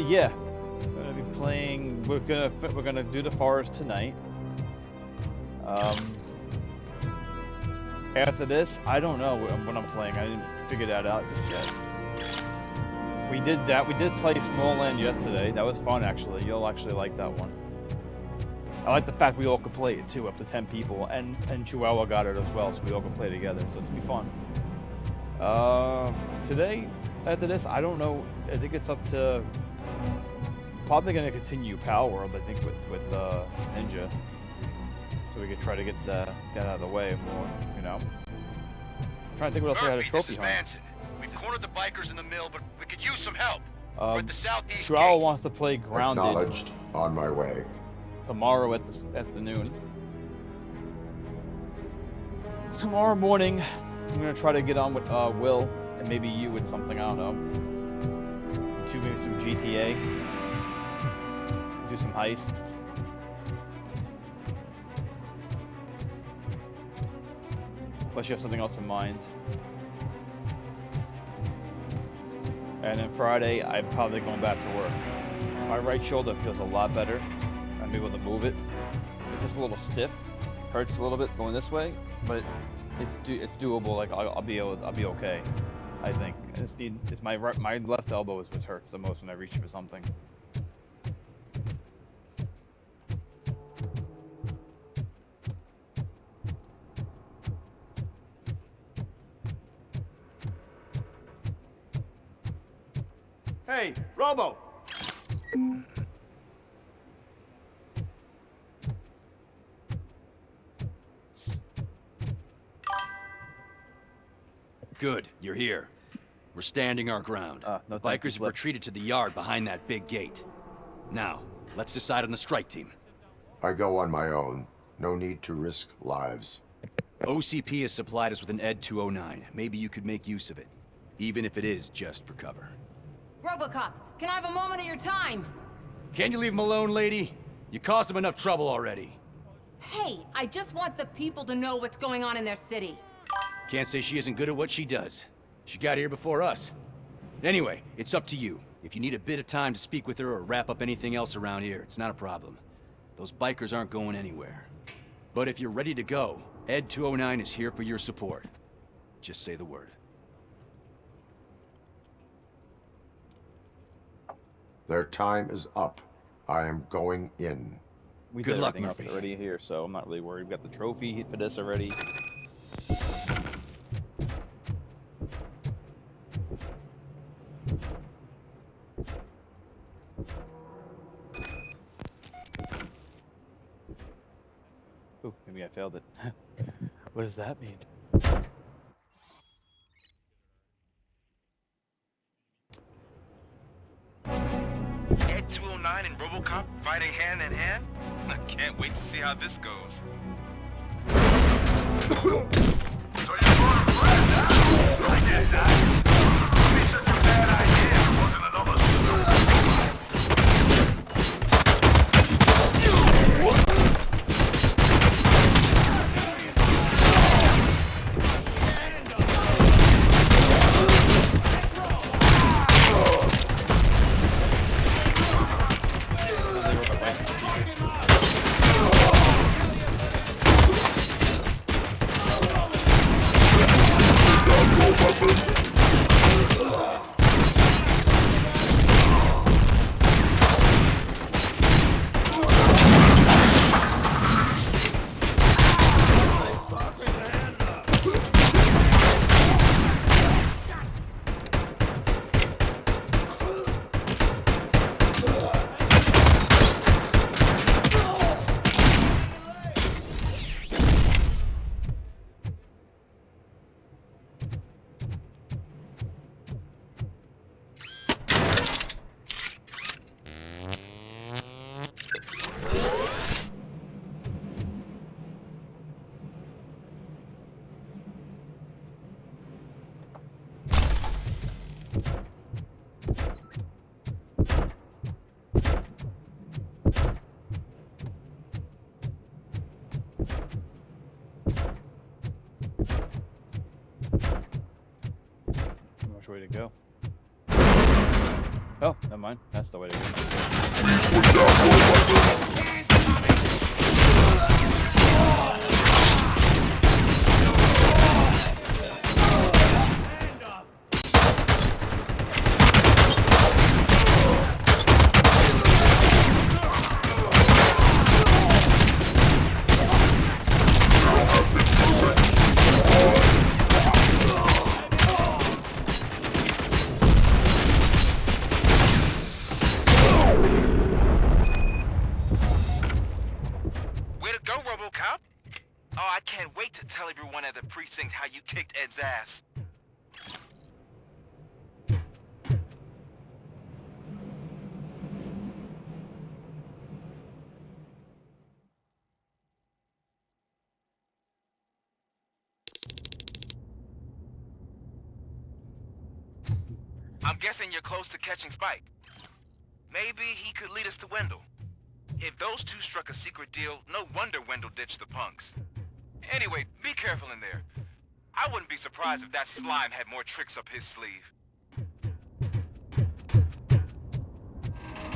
Yeah. We're gonna be playing. We're gonna do the forest tonight. After this, I don't know what I'm playing. I didn't figure that out just yet. We did that. We did play Small Land yesterday. That was fun, actually. You'll actually like that one. I like the fact we all could play it too, up to 10 people, and Chihuahua got it as well, so we all could play together. So it's gonna be fun. Today, after this, I don't know. I think it's up to. Probably gonna continue Power World, I think, with Ninja, so we could try to get that out of the way more, you know. I'm trying to think what else I had a trophy hunt.
Manson. We've cornered the bikers in the mill, but we could use some help. We're at the southeast
Chihuahua
gate.
wants to play Grounded.
Acknowledged. On my way.
Tomorrow at the noon. Tomorrow morning, I'm gonna try to get on with Will and maybe you with something. I don't know. Maybe some GTA. Do some heists. Unless you have something else in mind. And then Friday, I'm probably going back to work. My right shoulder feels a lot better. I'm able to move it. It's just a little stiff. Hurts a little bit going this way, but it's doable. Like I'll be okay. I think. I just need. It's my left elbow is what hurts the most when I reach for something.
Hey, Robo!
Good, you're here. We're standing our ground.
No,
Bikers have retreated to the yard behind that big gate. Now, let's decide on the strike team.
I go on my own. No need to risk lives.
OCP has supplied us with an Ed 209. Maybe you could make use of it. Even if it is just for cover.
Robocop, can I have a moment of your time?
Can you leave him alone, lady? You caused him enough trouble already.
Hey, I just want the people to know what's going on in their city.
Can't say she isn't good at what she does. She got here before us. Anyway, it's up to you. If you need a bit of time to speak with her or wrap up anything else around here, it's not a problem. Those bikers aren't going anywhere. But if you're ready to go, Ed 209 is here for your support. Just say the word.
Their time is up. I am going in.
We
Good
did
luck,
everything else
Murphy.
already here, so I'm not really worried. We got the trophy for this already. Ooh, maybe I failed it. What does that mean?
Ed 209 and Robocop fighting hand in hand? I can't wait to see how this goes.
So you brought a friend, huh? I get that. It'd be such a bad idea if it wasn't another
Which way to go? Oh, never mind. That's the way to go.
Way to go, Robocop! Oh, I can't wait to tell everyone at the precinct how you kicked Ed's ass. I'm guessing you're close to catching Spike. Maybe he could lead us to Wendell. If those two struck a secret deal, no wonder Wendell ditched the punks. Anyway, be careful in there. I wouldn't be surprised if that slime had more tricks up his sleeve.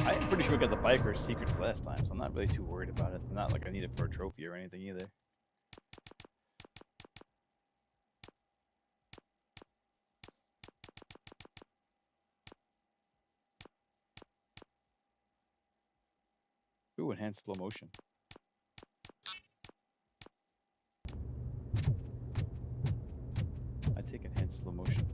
I'm pretty sure we got the biker's secrets last time, so I'm not really too worried about it. Not like I need it for a trophy or anything either. Ooh, enhanced slow motion. I take enhanced slow motion.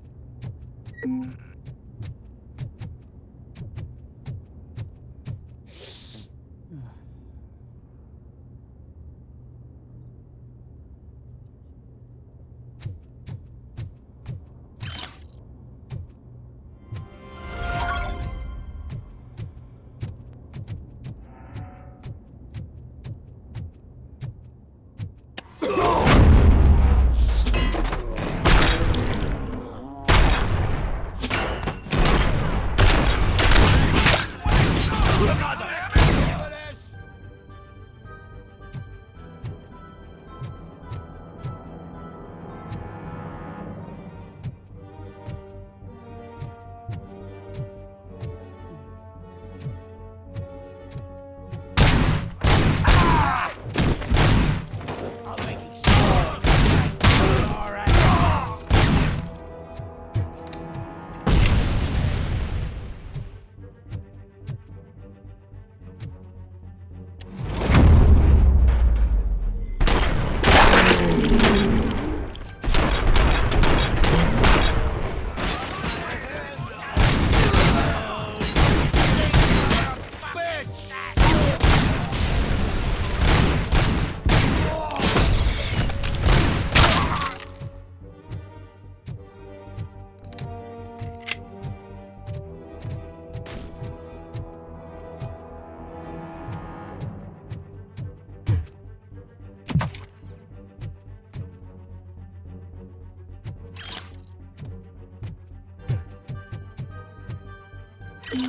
There's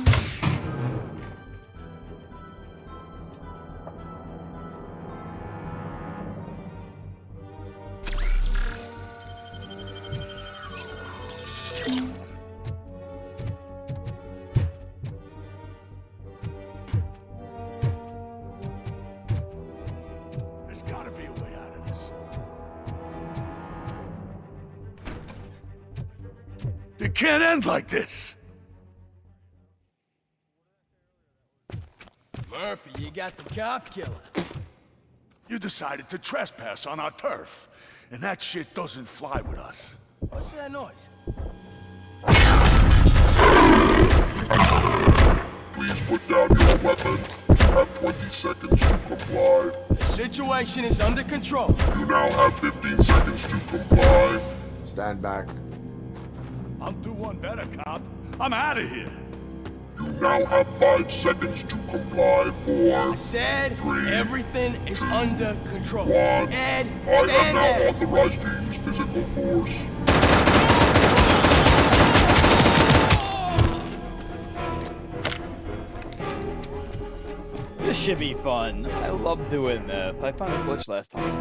gotta be a way out of this. It can't end like this.
Murphy, you got the cop killer.
You decided to trespass on our turf, and that shit doesn't fly with us.
What's that noise?
Please put down your weapon. You have 20 seconds to comply.
The situation is under control.
You now have 15 seconds to comply.
Stand back.
I'll do one better, cop. I'm out of here.
You now have 5 seconds to comply. 4.
I said
3.
Everything is under control.
1.
Ed,
I am
stand
now
there.
authorized to use physical force.
This should be fun. I love doing this. I found a glitch last time.
Please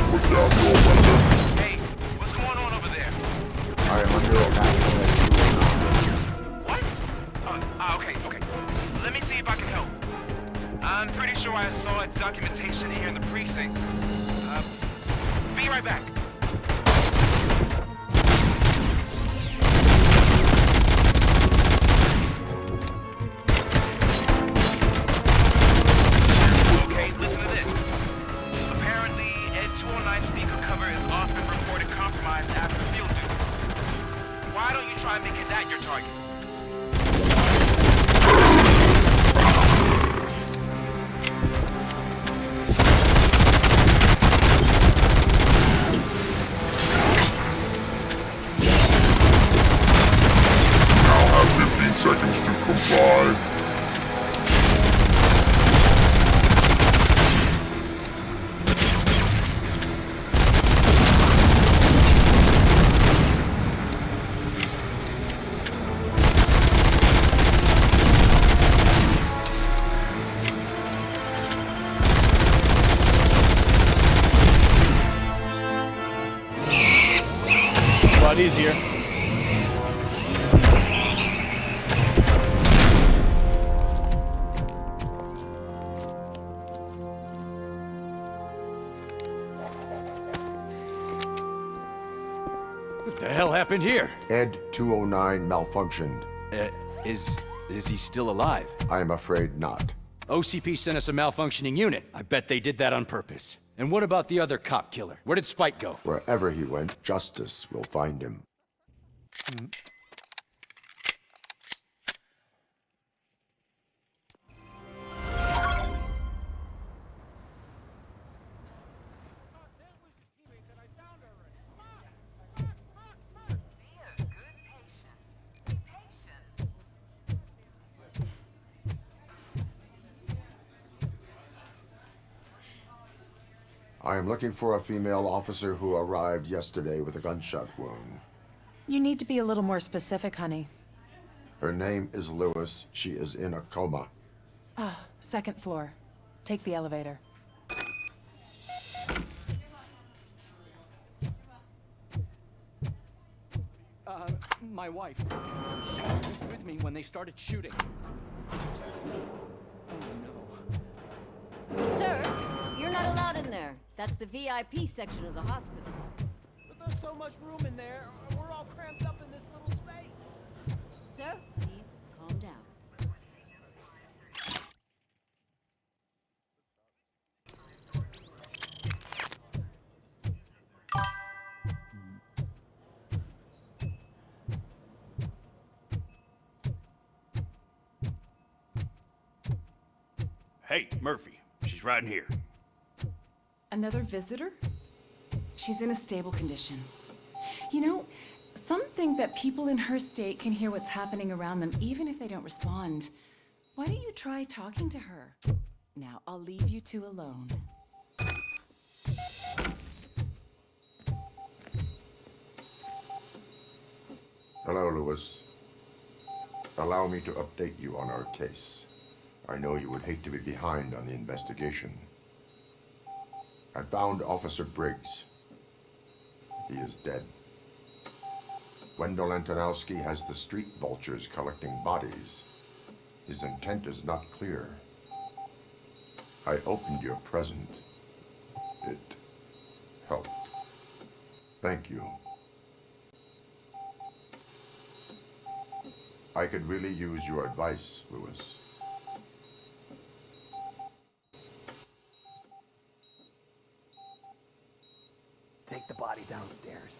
put down your weapon.
Hey, what's going on over there?
I am under attack.
What? Okay. Let me see if I can help. I'm pretty sure I saw its documentation here in the precinct. Be right back. Okay, listen to this. Apparently, Ed 209 speaker cover has often reported compromised after field duty. Why don't you try making that your target?
Now have 15 seconds to comply.
A lot easier.
What the hell happened here?
Ed 209 malfunctioned.
Is he still alive?
I am afraid not.
OCP sent us a malfunctioning unit. I bet they did that on purpose. And what about the other cop killer? Where did Spike go?
Wherever he went, justice will find him. I am looking for a female officer who arrived yesterday with a gunshot wound.
You need to be a little more specific, honey.
Her name is Lewis. She is in a coma.
Ah, second floor. Take the elevator.
My wife. She was with me when they started shooting.
Sir, you're not allowed in there. That's the VIP section of the hospital.
But there's so much room in there. We're all cramped up in this little space.
Sir, please calm down.
Hey, Murphy. She's right in here.
Another visitor? She's in a stable condition. You know, some think that people in her state can hear what's happening around them even if they don't respond. Why don't you try talking to her? Now, I'll leave you two alone.
Hello, Lewis. Allow me to update you on our case. I know you would hate to be behind on the investigation. I found Officer Briggs. He is dead. Wendell Antonowski has the street vultures collecting bodies. His intent is not clear. I opened your present. It helped. Thank you. I could really use your advice, Lewis.
Take the body downstairs.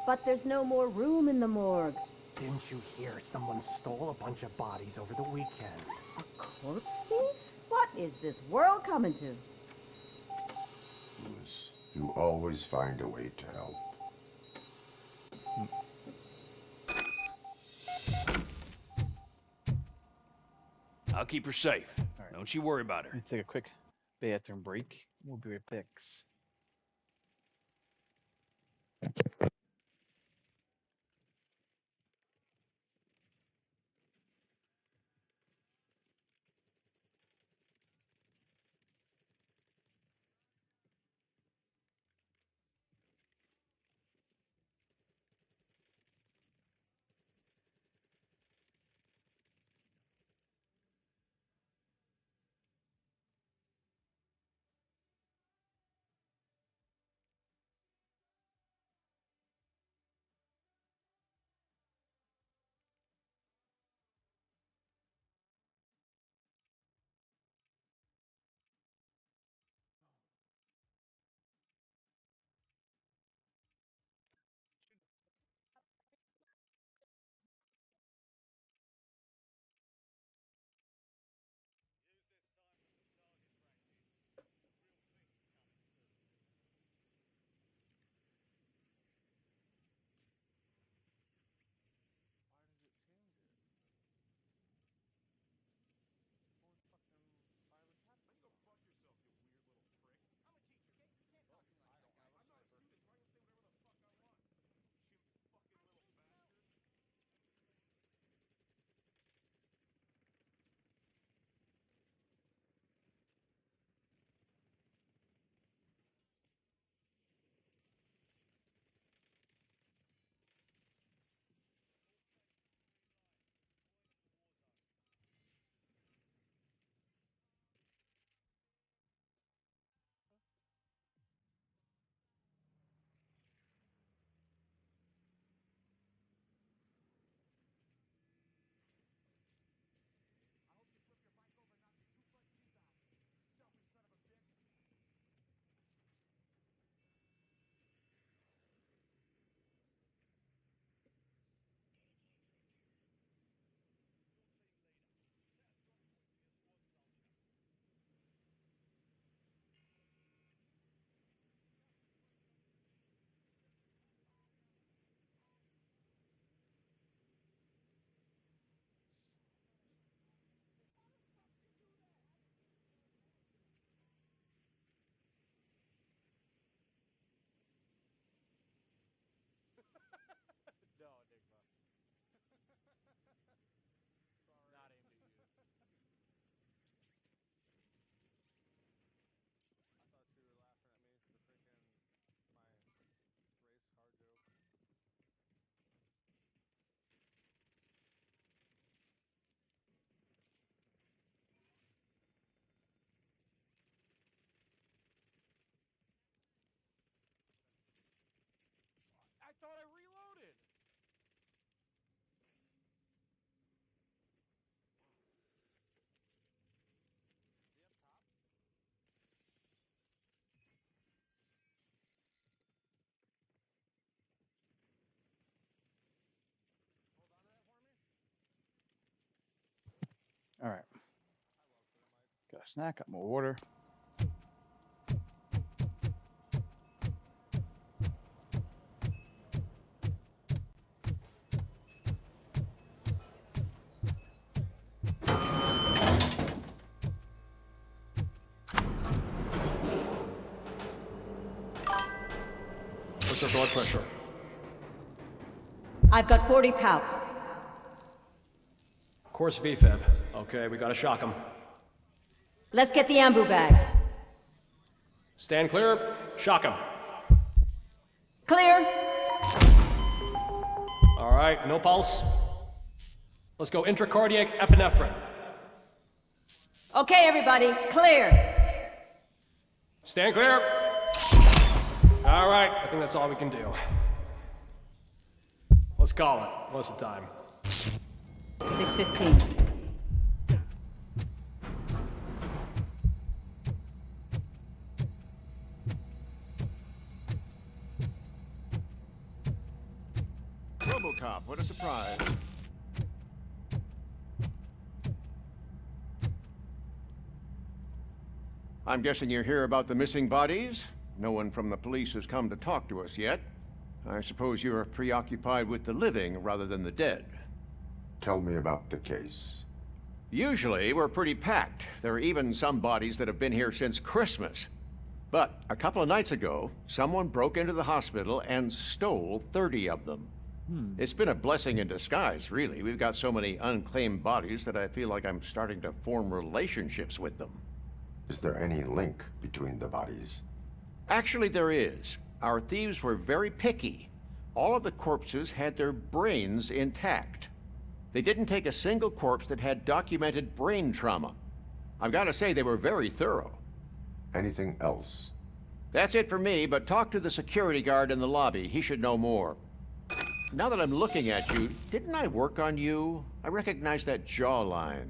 But there's no more room in the morgue.
Didn't you hear someone stole a bunch of bodies over the weekend?
A corpse thief? What is this world coming to?
Lewis, you always find a way to help.
I'll keep her safe. Right. Don't you worry about her.
Let's take a quick bathroom break. We'll be right back.
I thought I reloaded.
All right. Got a snack, got more water.
What's your blood pressure?
I've got 40 power.
Course VFib. Okay, we gotta shock him.
Let's get the ambu bag.
Stand clear. Shock him.
Clear.
All right, no pulse. Let's go intracardiac epinephrine.
Okay, everybody, clear.
Stand clear. All right, I think that's all we can do. Let's call it. What's the time?
6:15.
Robocop, what a surprise. I'm guessing you're here about the missing bodies? No one from the police has come to talk to us yet. I suppose you're preoccupied with the living rather than the dead.
Tell me about the case.
Usually, we're pretty packed. There are even some bodies that have been here since Christmas. But a couple of nights ago, someone broke into the hospital and stole 30 of them. It's been a blessing in disguise, really. We've got so many unclaimed bodies that I feel like I'm starting to form relationships with them.
Is there any link between the bodies?
Actually, there is. Our thieves were very picky. All of the corpses had their brains intact. They didn't take a single corpse that had documented brain trauma. I've got to say, they were very thorough.
Anything else?
That's it for me, but talk to the security guard in the lobby. He should know more. Now that I'm looking at you, didn't I work on you? I recognize that jawline.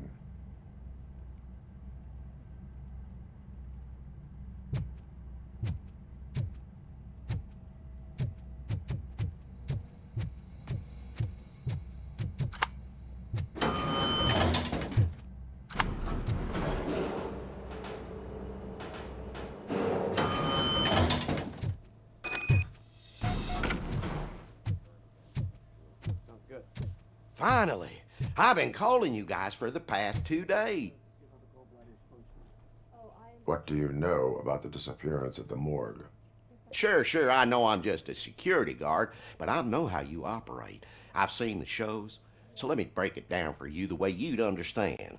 Finally! I've been calling you guys for the past 2 days.
What do you know about the disappearance at the morgue?
Sure, I know I'm just a security guard, but I know how you operate. I've seen the shows, so let me break it down for you the way you'd understand.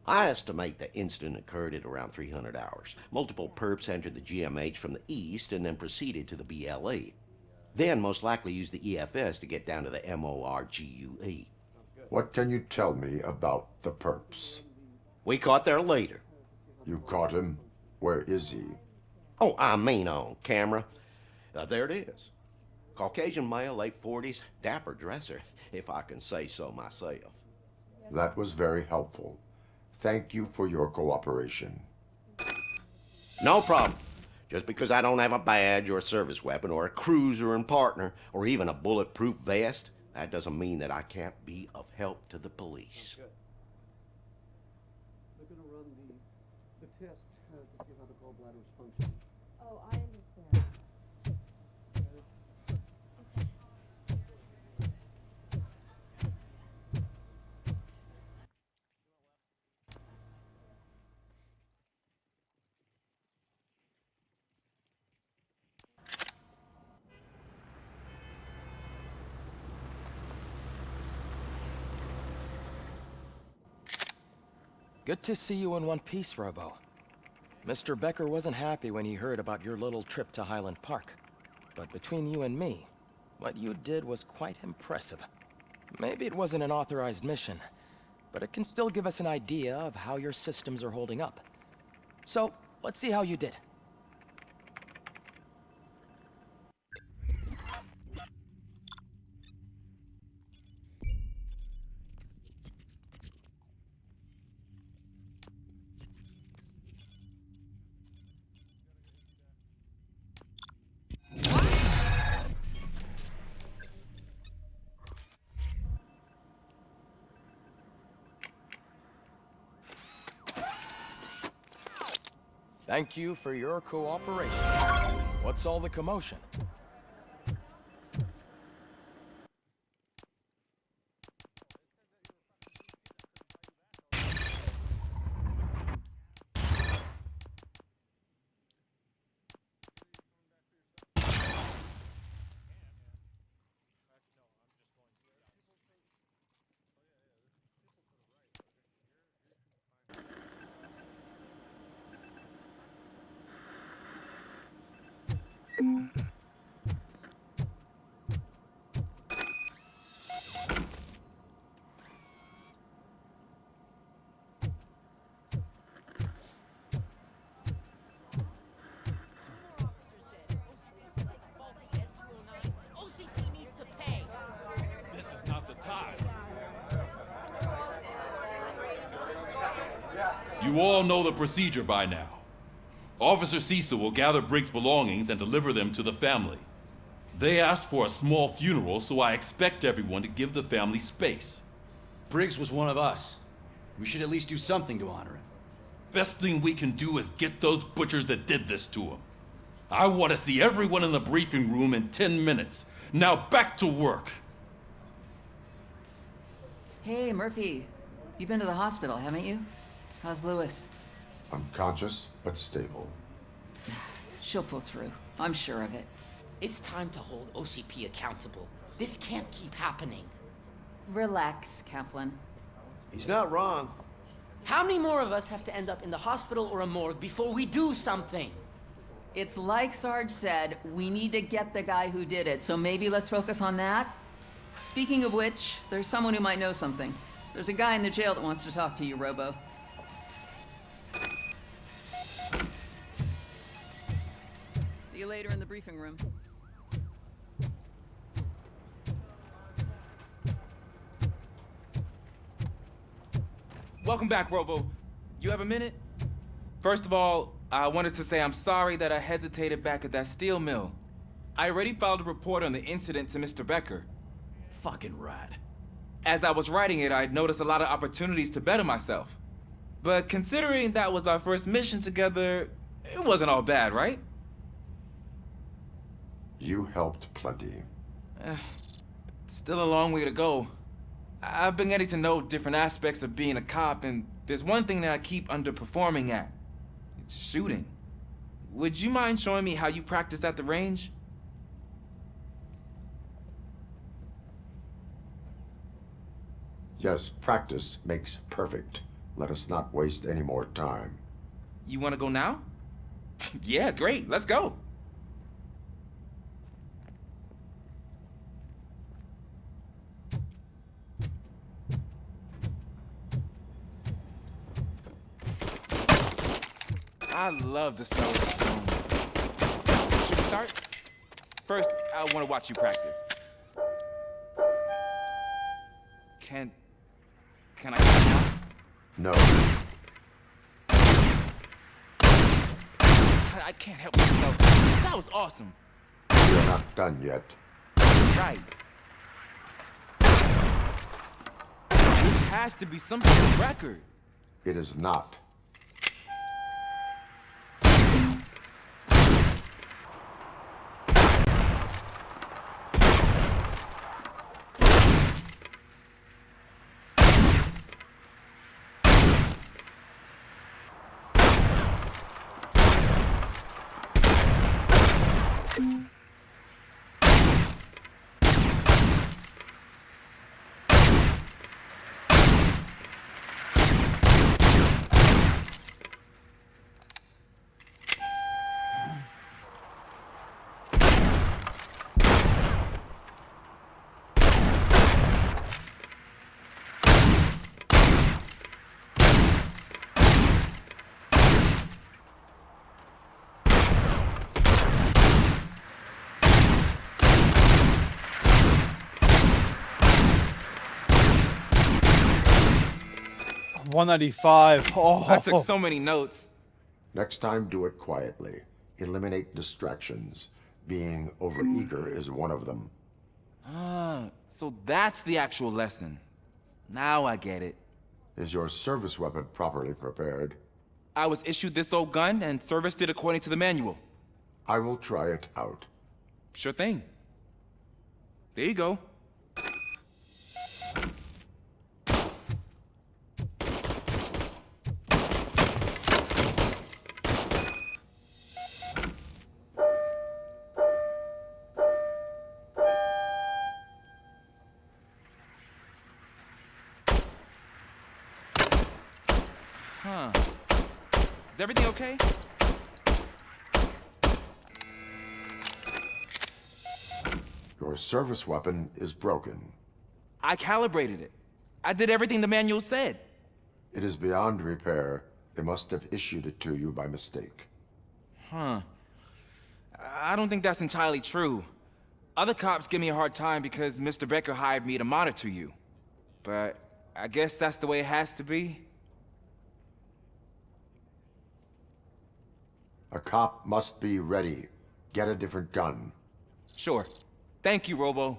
I estimate the incident occurred at around 300 hours. Multiple perps entered the GMH from the east and then proceeded to the BLE. Then most likely used the EFS to get down to the MORGUE.
What can you tell me about the perps?
We caught their leader.
You caught him? Where is he?
Oh, I mean on camera. There it is. Caucasian male, late 40s, dapper dresser, if I can say so myself.
That was very helpful. Thank you for your cooperation.
No problem. Just because I don't have a badge or a service weapon or a cruiser and partner or even a bulletproof vest, that doesn't mean that I can't be of help to the police.
They're going to run the test to see how the gallbladder's functioning.
Oh, I understand.
Good to see you in one piece, Robo. Mr. Becker wasn't happy when he heard about your little trip to Highland Park. But between you and me, what you did was quite impressive. Maybe it wasn't an authorized mission, but it can still give us an idea of how your systems are holding up. So, let's see how you did. Thank you for your cooperation. What's all the commotion?
You all know the procedure by now. Officer Cecil will gather Briggs' belongings and deliver them to the family. They asked for a small funeral, so I expect everyone to give the family space.
Briggs was one of us. We should at least do something to honor him.
Best thing we can do is get those butchers that did this to him. I want to see everyone in the briefing room in 10 minutes. Now back to work.
Hey, Murphy. You've been to the hospital, haven't you? How's Lewis?
Unconscious, but stable.
She'll pull through. I'm sure of it.
It's time to hold OCP accountable. This can't keep happening.
Relax, Kaplan.
He's not wrong.
How many more of us have to end up in the hospital or a morgue before we do something?
It's like Sarge said, we need to get the guy who did it, so maybe let's focus on that? Speaking of which, there's someone who might know something. There's a guy in the jail that wants to talk to you, Robo. See you later in the briefing room.
Welcome back, Robo. You have a minute? First of all, I wanted to say I'm sorry that I hesitated back at that steel mill. I already filed a report on the incident to Mr. Becker.
Fucking rat.
As I was writing it, I'd noticed a lot of opportunities to better myself. But considering that was our first mission together, it wasn't all bad, right?
You helped plenty.
Still a long way to go. I've been getting to know different aspects of being a cop, and there's one thing that I keep underperforming at. It's shooting. Would you mind showing me how you practice at the range?
Yes, practice makes perfect. Let us not waste any more time.
You want to go now? Yeah, great. Let's go. I love the smell of this room. Should we start? First, I want to watch you practice. Can I?
No.
I can't help myself. That was awesome.
We're not done yet.
Right. This has to be some sort of record.
It is not.
$195. Oh.
I took so many notes.
Next time, do it quietly. Eliminate distractions. Being overeager is one of them.
Ah, so that's the actual lesson. Now I get it.
Is your service weapon properly prepared?
I was issued this old gun and serviced it according to the manual.
I will try it out.
Sure thing. There you go. Huh. Is everything okay?
Your service weapon is broken.
I calibrated it. I did everything the manual said.
It is beyond repair. They must have issued it to you by mistake.
Huh. I don't think that's entirely true. Other cops give me a hard time because Mr. Becker hired me to monitor you. But I guess that's the way it has to be.
A cop must be ready. Get a different gun.
Sure. Thank you, Robo.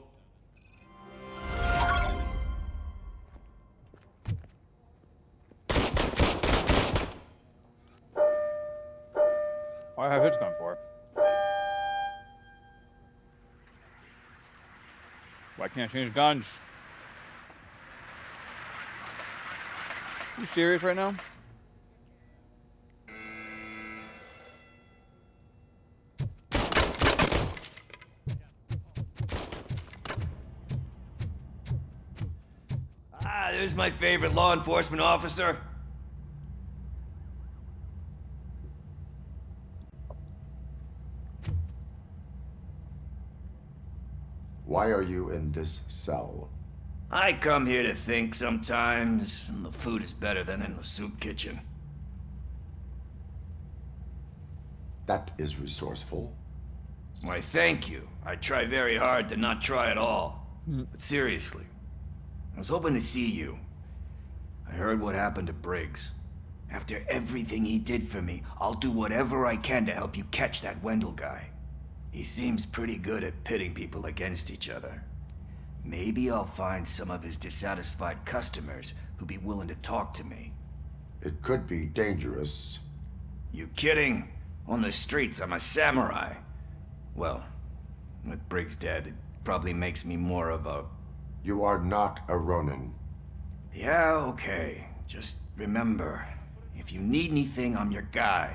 Why have his gun for? Why can't I change guns? You serious right now?
Ah, there's my favorite law enforcement officer.
Why are you in this cell?
I come here to think sometimes, and the food is better than in the soup kitchen.
That is resourceful.
Why, thank you. I try very hard to not try at all. But seriously, I was hoping to see you. I heard what happened to Briggs. After everything he did for me, I'll do whatever I can to help you catch that Wendell guy. He seems pretty good at pitting people against each other. Maybe I'll find some of his dissatisfied customers who'd be willing to talk to me.
It could be dangerous.
You kidding? On the streets, I'm a samurai. Well, with Briggs dead, it probably makes me more of a...
You are not a Ronin.
Yeah, okay. Just remember, if you need anything, I'm your guy.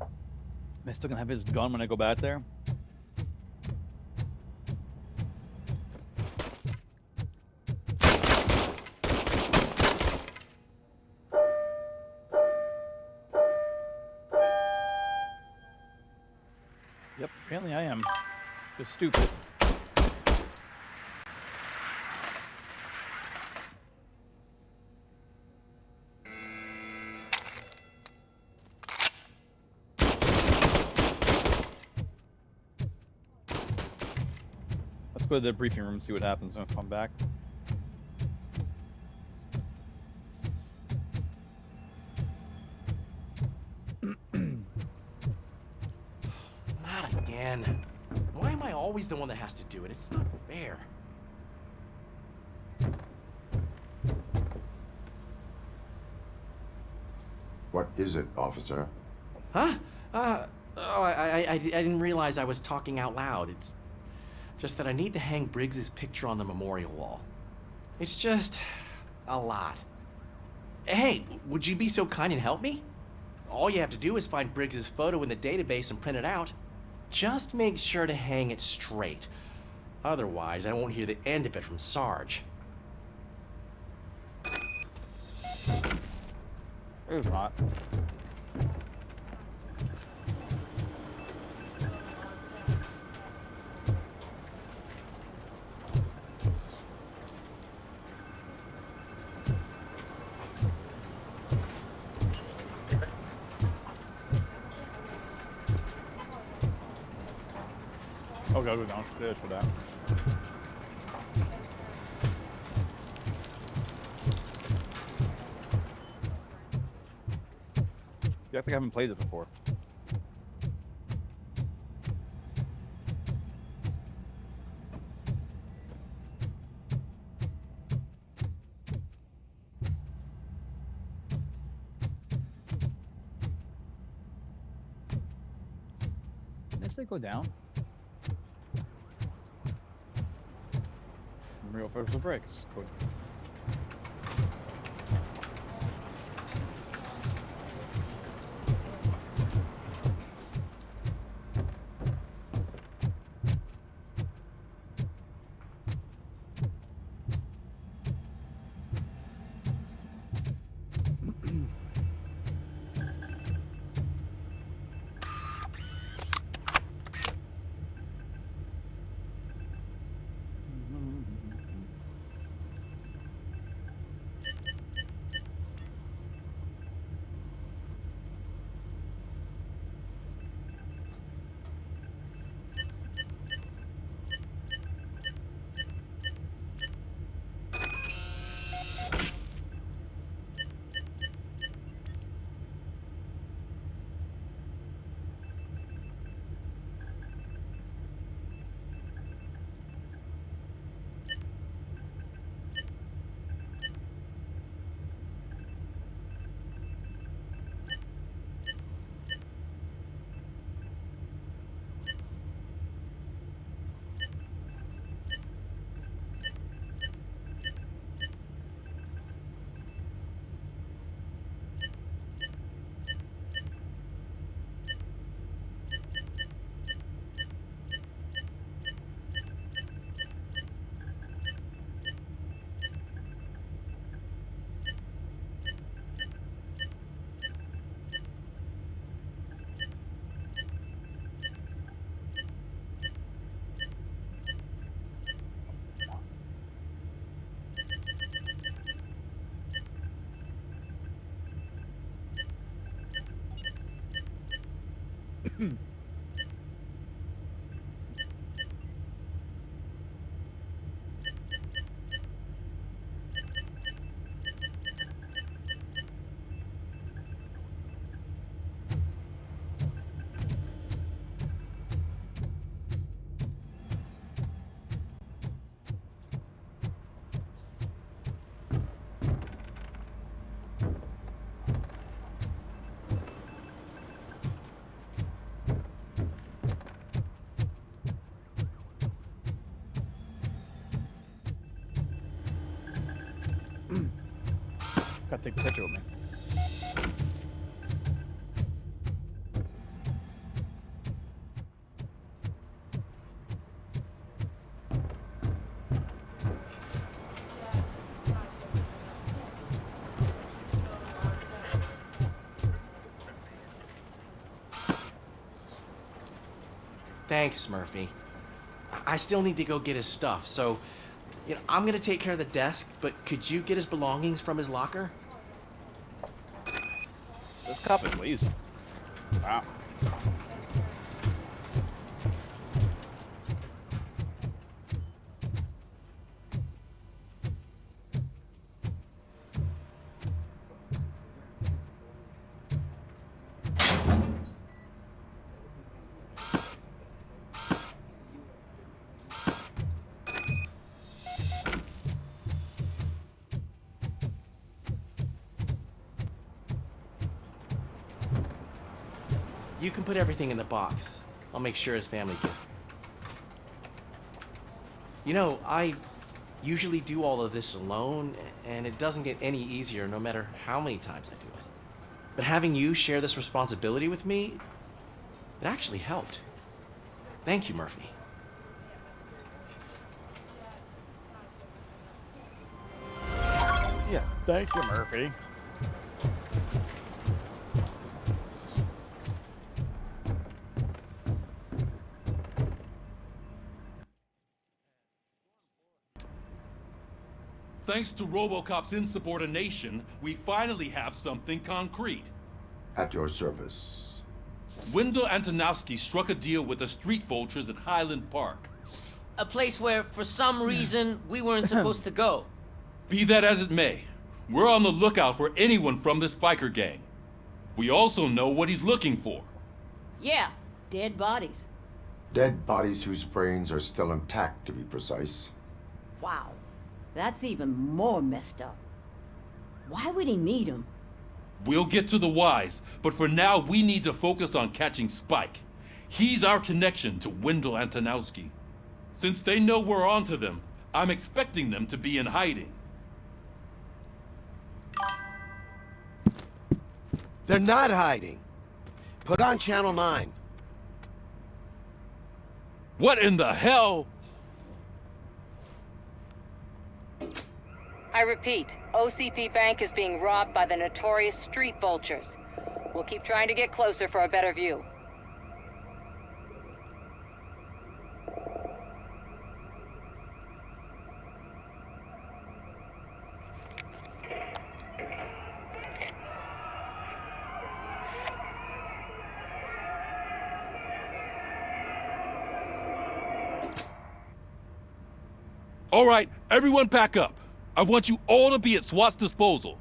Am I still gonna have his gun when I go back there? Yep, apparently I am. Just stupid. Let's go to the briefing room and see what happens when I come back.
Not again. Why am I always the one that has to do it? It's not fair.
What is it, officer?
Huh? I didn't realize I was talking out loud. It's just that I need to hang Briggs's picture on the memorial wall. It's just a lot. Hey, would you be so kind and help me? All you have to do is find Briggs's photo in the database and print it out. Just make sure to hang it straight. Otherwise, I won't hear the end of it from Sarge.
It was hot. Oh, gotta go downstairs for that. Yeah, I think I haven't played it before. Did this thing go down? Real first bricks. Good. Gotta take a picture with me.
Thanks, Murphy. I still need to go get his stuff, so I'm gonna take care of the desk, but could you get his belongings from his locker?
This cop is lazy. Wow.
You can put everything in the box. I'll make sure his family gets it. I usually do all of this alone, and it doesn't get any easier no matter how many times I do it. But having you share this responsibility with me, it actually helped. Thank you, Murphy.
Yeah, thank you, Murphy.
Thanks to Robocop's insubordination, we finally have something concrete.
At your service.
Wendell Antonowski struck a deal with the street vultures at Highland Park.
A place where, for some reason, we weren't supposed to go.
Be that as it may, we're on the lookout for anyone from this biker gang. We also know what he's looking for.
Yeah, dead bodies.
Dead bodies whose brains are still intact, to be precise.
Wow, that's even more messed up. Why would he need them?
We'll get to the whys, but for now we need to focus on catching Spike. He's our connection to Wendell Antonowski. Since they know we're onto them, I'm expecting them to be in hiding.
They're not hiding. Put on Channel 9.
What in the hell?
I repeat, OCP Bank is being robbed by the notorious street vultures. We'll keep trying to get closer for a better view.
All right, everyone pack up. I want you all to be at SWAT's disposal.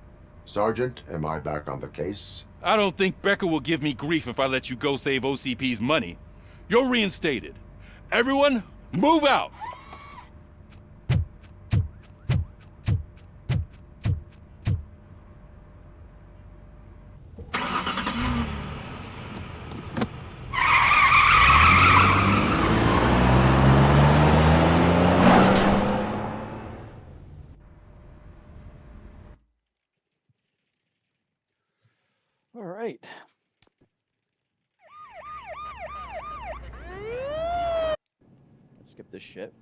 Sergeant, am I back on the case?
I don't think Becker will give me grief if I let you go save OCP's money. You're reinstated. Everyone, move out!
All right. Let's skip this shit.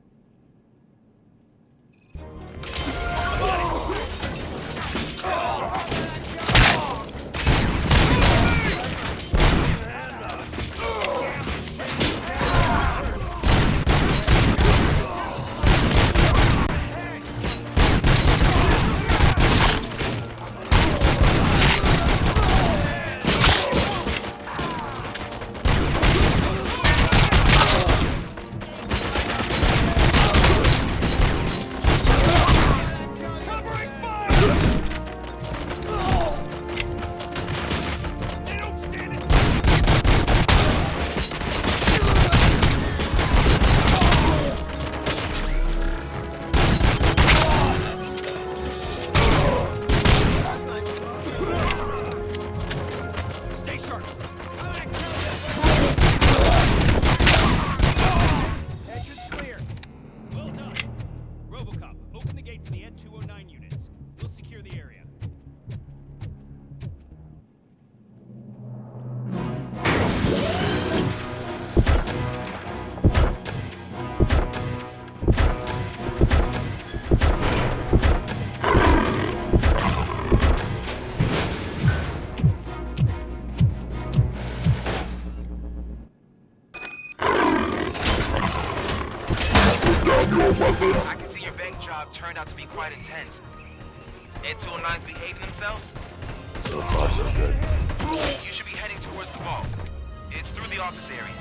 I can see your bank job turned out to be quite intense. And 209's behaving themselves?
So far, so good.
You should be heading towards the vault. It's through the office area.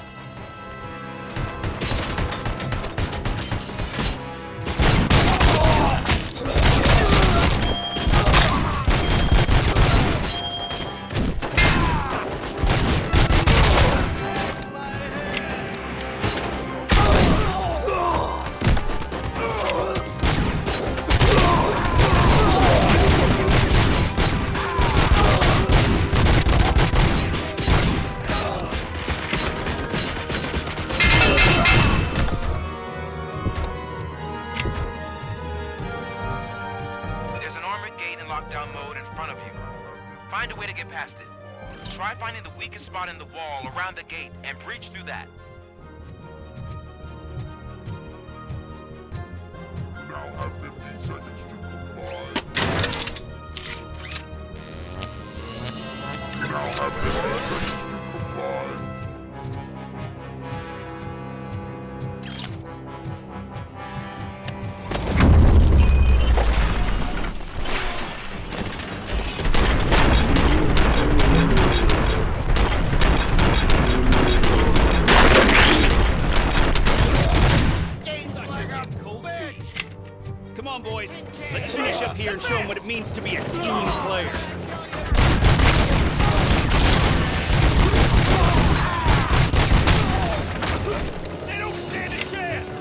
There's an armored gate in lockdown mode in front of you. Find a way to get past it. Try finding the weakest spot in the wall around the gate and breach through that.
You now have 15 seconds to comply. You now have 15 seconds to comply.
Come on, boys. Let's finish up here and show them what it means to be a team player. They don't stand a chance!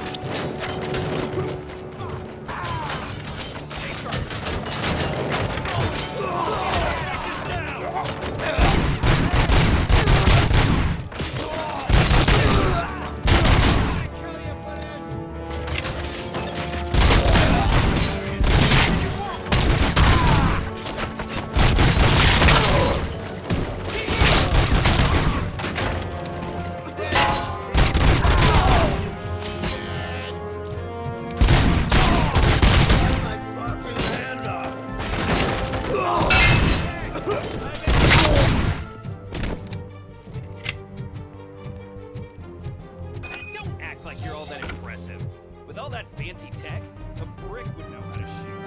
Don't act like you're all that impressive. With all that fancy tech, a brick would know how to shoot.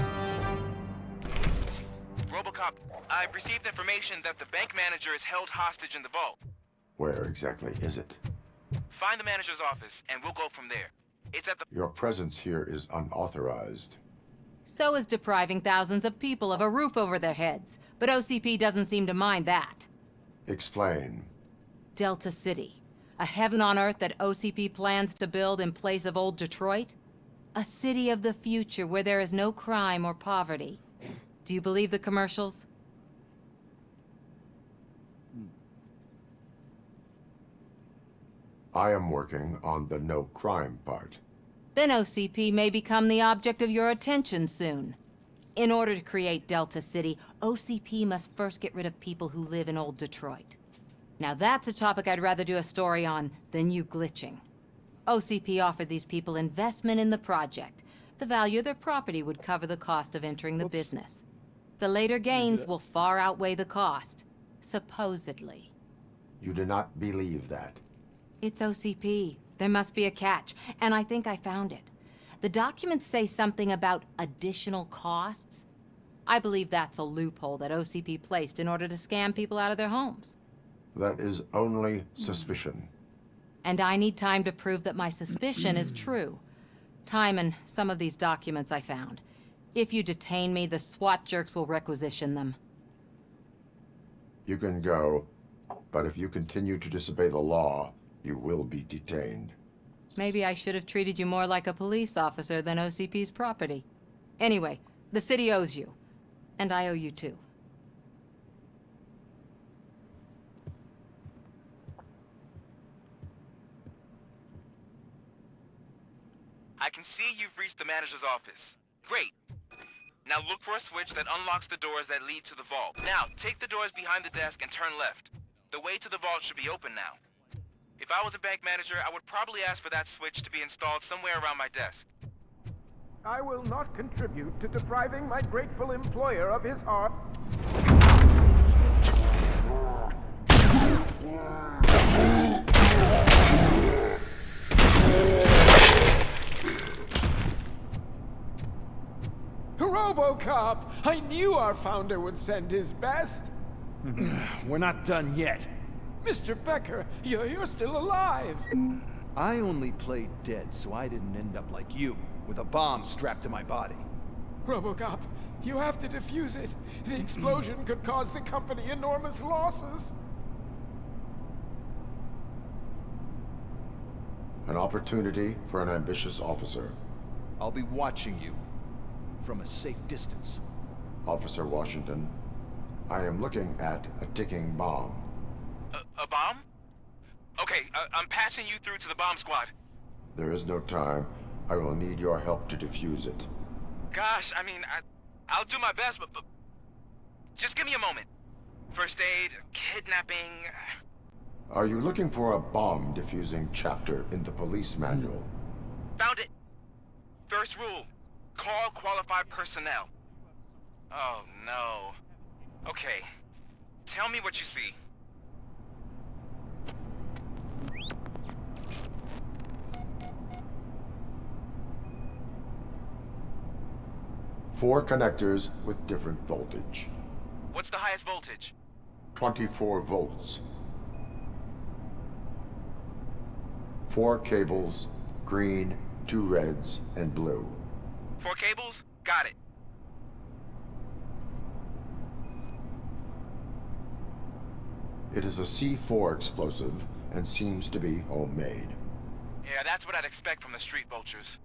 Robocop, I've received information that the bank manager is held hostage in the vault.
Where exactly is it?
Find the manager's office, and we'll go from there. It's at the...
Your presence here is unauthorized.
So is depriving thousands of people of a roof over their heads. But OCP doesn't seem to mind that.
Explain.
Delta City. A heaven on earth that OCP plans to build in place of old Detroit? A city of the future where there is no crime or poverty. Do you believe the commercials?
I am working on the no crime part.
Then OCP may become the object of your attention soon. In order to create Delta City, OCP must first get rid of people who live in old Detroit. Now that's a topic I'd rather do a story on than you glitching. OCP offered these people investment in the project. The value of their property would cover the cost of entering the business. The later gains will far outweigh the cost, supposedly.
You do not believe that.
It's OCP. There must be a catch, and I think I found it. The documents say something about additional costs. I believe that's a loophole that OCP placed in order to scam people out of their homes.
That is only suspicion.
And I need time to prove that my suspicion is true. Time and some of these documents I found. If you detain me, the SWAT jerks will requisition them.
You can go, but if you continue to disobey the law, you will be detained.
Maybe I should have treated you more like a police officer than OCP's property. Anyway, the city owes you. And I owe you too.
I can see you've reached the manager's office. Great. Now look for a switch that unlocks the doors that lead to the vault. Now, take the doors behind the desk and turn left. The way to the vault should be open now. If I was a bank manager, I would probably ask for that switch to be installed somewhere around my desk.
I will not contribute to depriving my grateful employer of his art.
Robocop! I knew our founder would send his best.
We're not done yet.
Mr. Becker, you're still alive.
I only played dead so I didn't end up like you, with a bomb strapped to my body.
Robocop, you have to defuse it. The explosion could cause the company enormous losses.
An opportunity for an ambitious officer.
I'll be watching you from a safe distance.
Officer Washington, I am looking at a ticking bomb.
A bomb? Okay, I'm passing you through to the bomb squad.
There is no time. I will need your help to defuse it.
Gosh, I mean, I'll do my best, but just give me a moment. First aid, kidnapping...
Are you looking for a bomb defusing chapter in the police manual?
Found it. First rule, call qualified personnel. Oh, no. Okay, tell me what you see.
Four connectors with different voltage.
What's the highest voltage?
24 volts. 4 cables, green, 2 reds, and blue.
4 cables? Got it.
It is a C4 explosive and seems to be homemade.
Yeah, that's what I'd expect from the street vultures.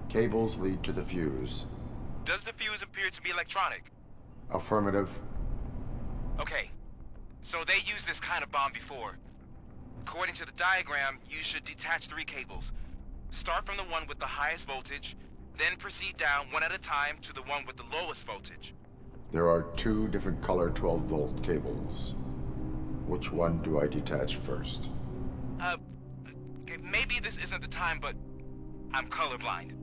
Cables lead to the fuse.
Does the fuse appear to be electronic?
Affirmative.
Okay, so they used this kind of bomb before. According to the diagram, you should detach 3 cables. Start from the one with the highest voltage, then proceed down one at a time to the one with the lowest voltage.
There are 2 different color 12-volt cables. Which one do I detach first?
Okay, maybe this isn't the time, but I'm colorblind.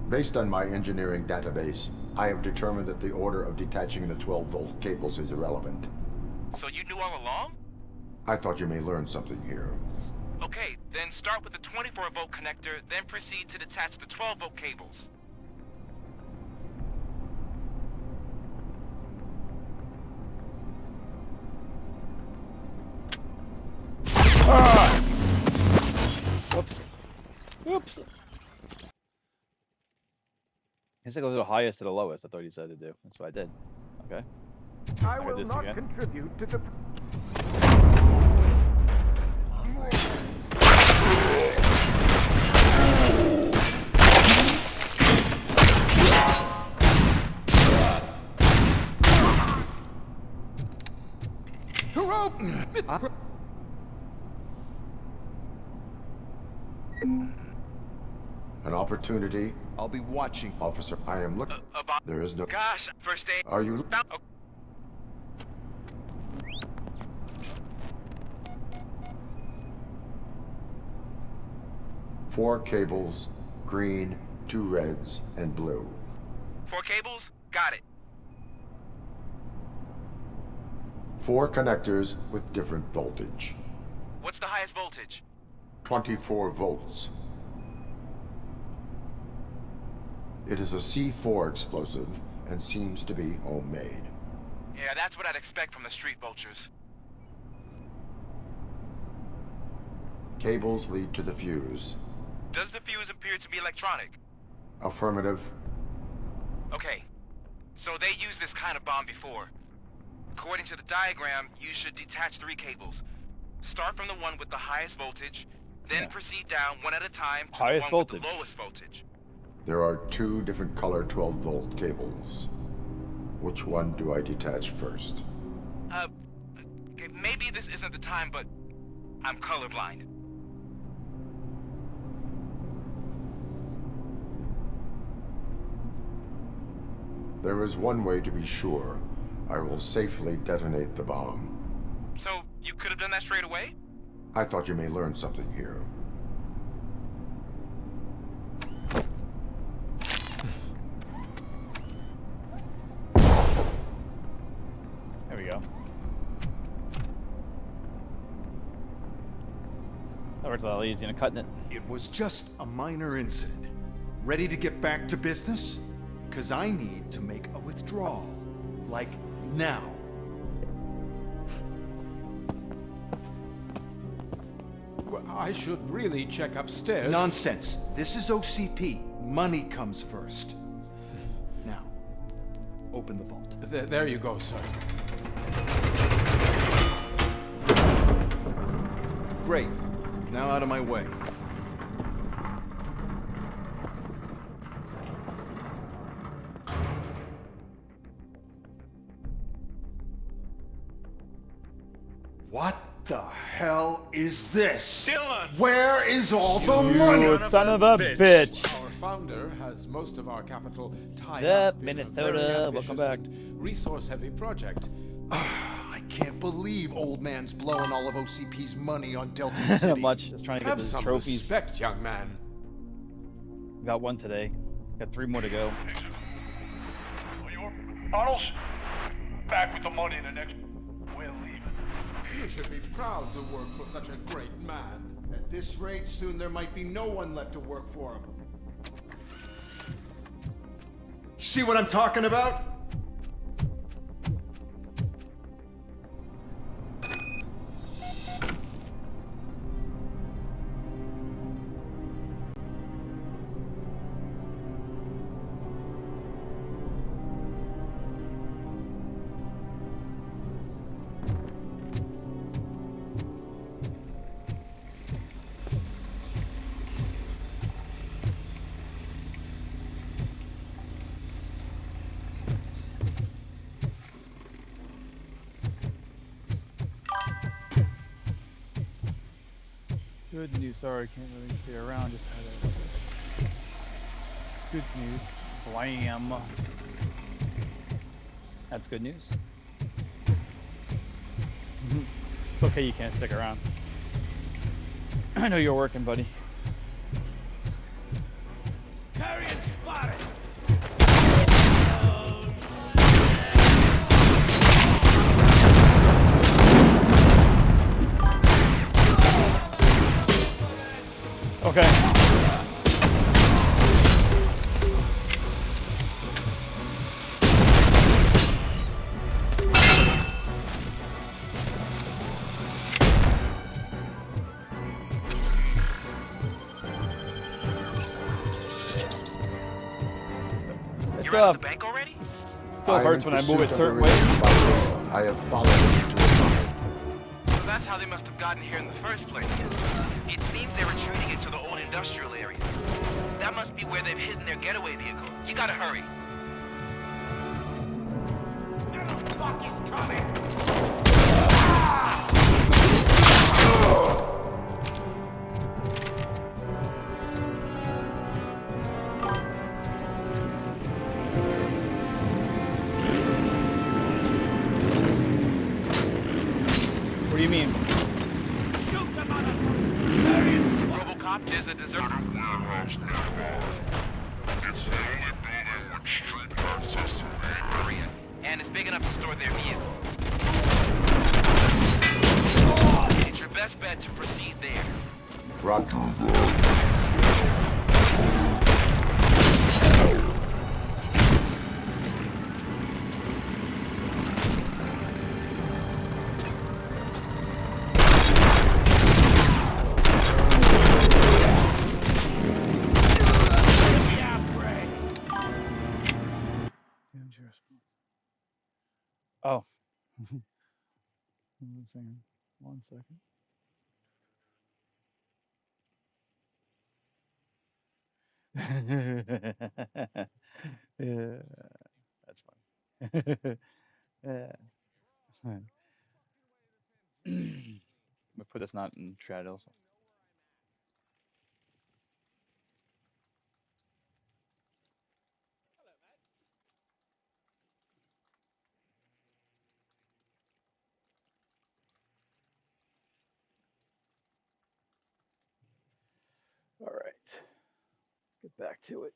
Based on my engineering database, I have determined that the order of detaching the 12-volt cables is irrelevant.
So you knew all along?
I thought you may learn something here.
Okay, then start with the 24-volt connector, then proceed to detach the 12-volt cables.
Ah! Whoops. Whoops. I guess it goes to the highest to the lowest. I thought he said to do. That's what I did. Okay.
I
Try
will
this
not
again.
contribute to the...
An opportunity.
I'll be watching.
Officer, I am looking. There is no...
Gosh, first aid.
Are you...
Oh.
Four cables, green, 2 reds, and blue.
4 cables? Got it.
4 connectors with different voltage.
What's the highest voltage?
24 volts. It is a C4 explosive and seems to be homemade.
Yeah, that's what I'd expect from the street vultures.
Cables lead to the fuse.
Does the fuse appear to be electronic?
Affirmative.
Okay, so they used this kind of bomb before. According to the diagram, you should detach 3 cables. Start from the one with the highest voltage, then proceed down one at a time to
Highest
the one
voltage.
with the lowest voltage.
There are 2 different color 12-volt cables. Which one do I detach first?
Okay, maybe this isn't the time, but I'm colorblind.
There is one way to be sure. I will safely detonate the bomb.
So, you could have done that straight away?
I thought you may learn something here.
That works a lot easier than cutting it.
It was just a minor incident. Ready to get back to business? 'Cause I need to make a withdrawal. Like, now.
Well, I should really check upstairs.
Nonsense. This is OCP. Money comes first. Now, open the vault.
There you go, sir.
Great. Now out of my way. What the hell is this?
Dylan!
Where is all the
You
money?
son of a bitch.
Our founder has most of our capital tied
Yep,
up in a
Minnesota,
very ambitious
welcome back.
and resource-heavy project.
I can't believe old man's blowing all of OCP's money on Delta City.
Not much. Just trying to get
Have
those
some
trophies.
respect, young man.
Got one today. Got 3 more to go.
Arnold, back with the money in the next. We're leaving.
You should be proud to work for such a great man.
At this rate, soon there might be no one left to work for him. See what I'm talking about?
Good news. Sorry, can't really stay around. Just had a good news. Blam. That's good news. It's okay, you can't stick around. I know you're working, buddy.
Carrion spotted!
Okay. It's
You're out of the bank already?
Still hurts when I move it certain ways.
I have followed him to a tunnel.
So that's how they must have gotten here in the first place. It seems they're retreating into the old industrial area. That must be where they've hidden their getaway vehicle. You gotta hurry.
What the fuck is coming?
What do you mean?
Shoot them on a
Robocop, there's a deserted
Warehouse nearby. It's the only building with street access to the
area, and it's big enough to store their vehicle. It's your best bet to proceed there.
Roger.
Oh. One second. 1 second. Yeah, that's funny. Yeah. We put this not in chat also. All right, let's get back to it.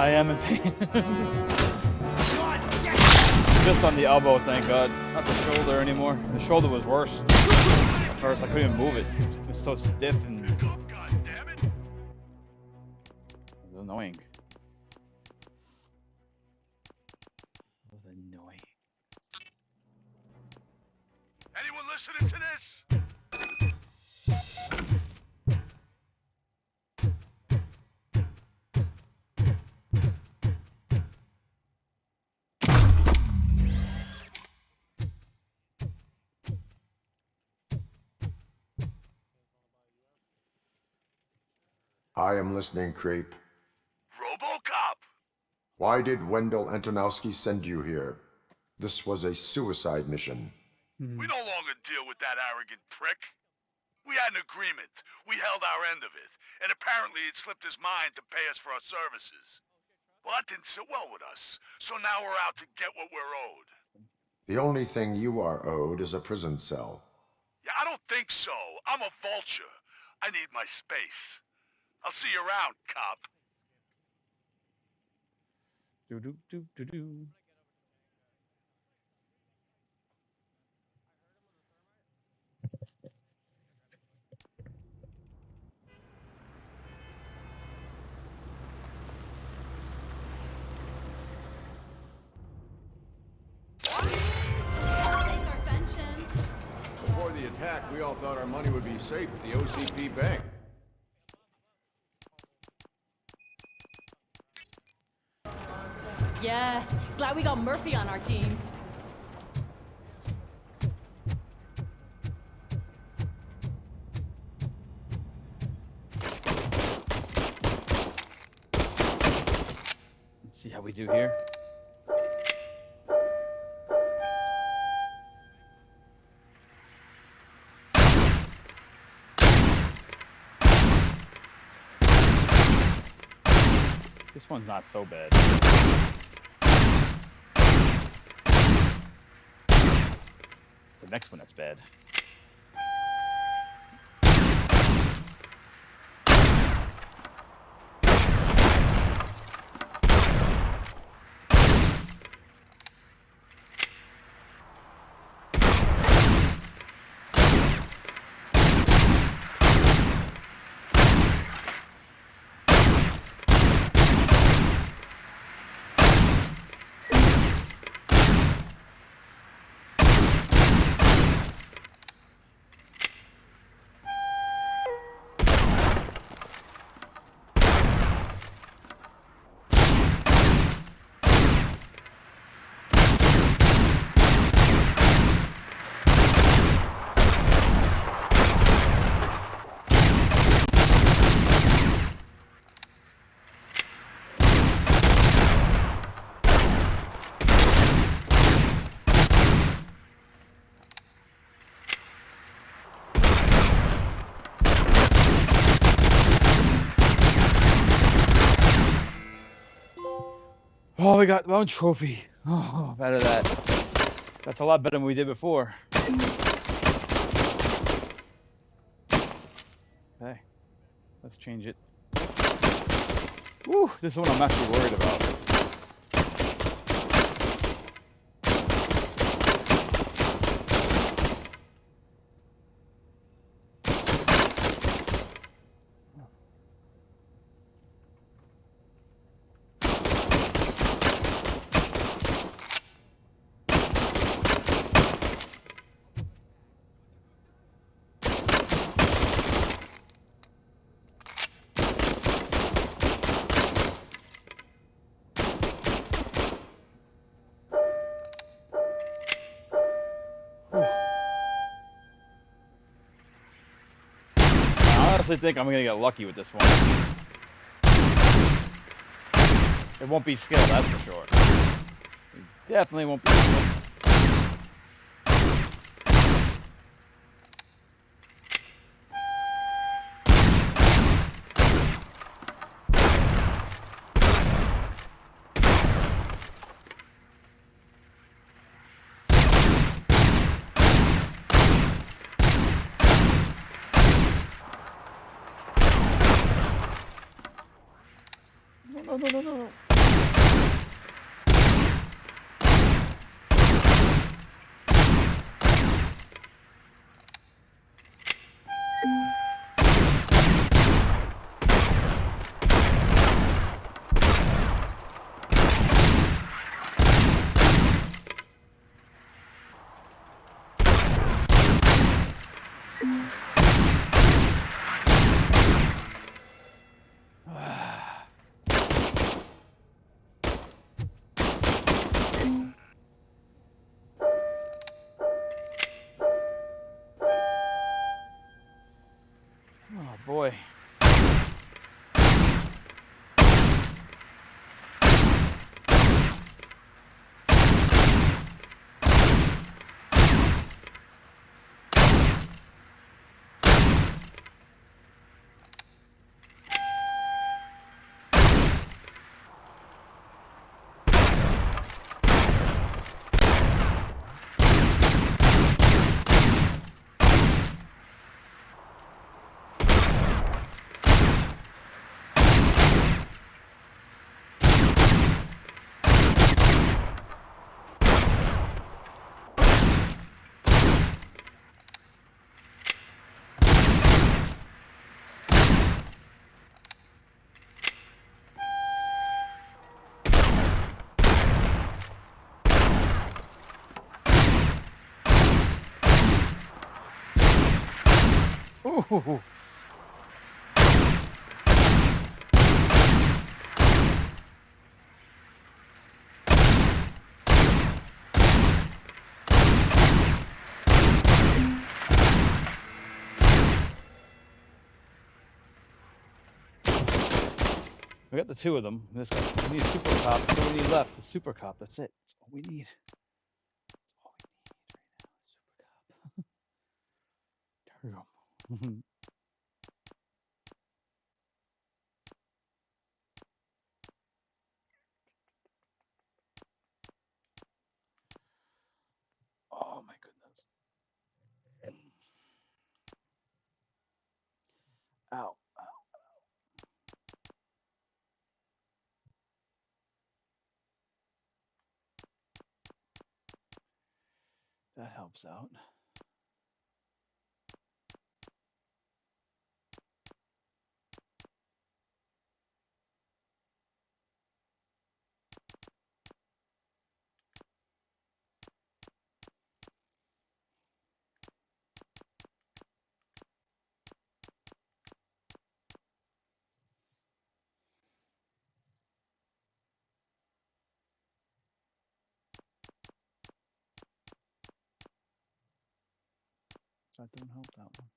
I am in pain. Just on the elbow, thank God. Not the shoulder anymore. The shoulder was worse. At first, I couldn't even move it. It was so stiff and... It was annoying. It was annoying.
Anyone listening to this?
I am listening, Creep.
Robocop!
Why did Wendell Antonowski send you here? This was a suicide mission.
We no longer deal with that arrogant prick. We had an agreement. We held our end of it. And apparently it slipped his mind to pay us for our services. Well, that didn't sit well with us. So now we're out to get what we're owed.
The only thing you are owed is a prison cell.
Yeah, I don't think so. I'm a vulture. I need my space. I'll see you around, cop.
Do-do-do-do-do.
Before the attack, we all thought our money would be safe at the OCP bank.
Yeah, glad we got Murphy on our team.
Let's see how we do here. This one's not so bad. It's the next one that's bad. Oh, we got one trophy. Oh, better that. That's a lot better than we did before. Okay, let's change it. Woo, this is one I'm actually worried about. I honestly think I'm gonna get lucky with this one. It won't be skill, that's for sure. It definitely won't be skill. No. Oh boy. Ooh. We got the two of them. This guy. We need a super cop. That's all we need left. The super cop. That's it. That's all we need. There we go. Oh my goodness. Ow. That helps out. That don't help that one.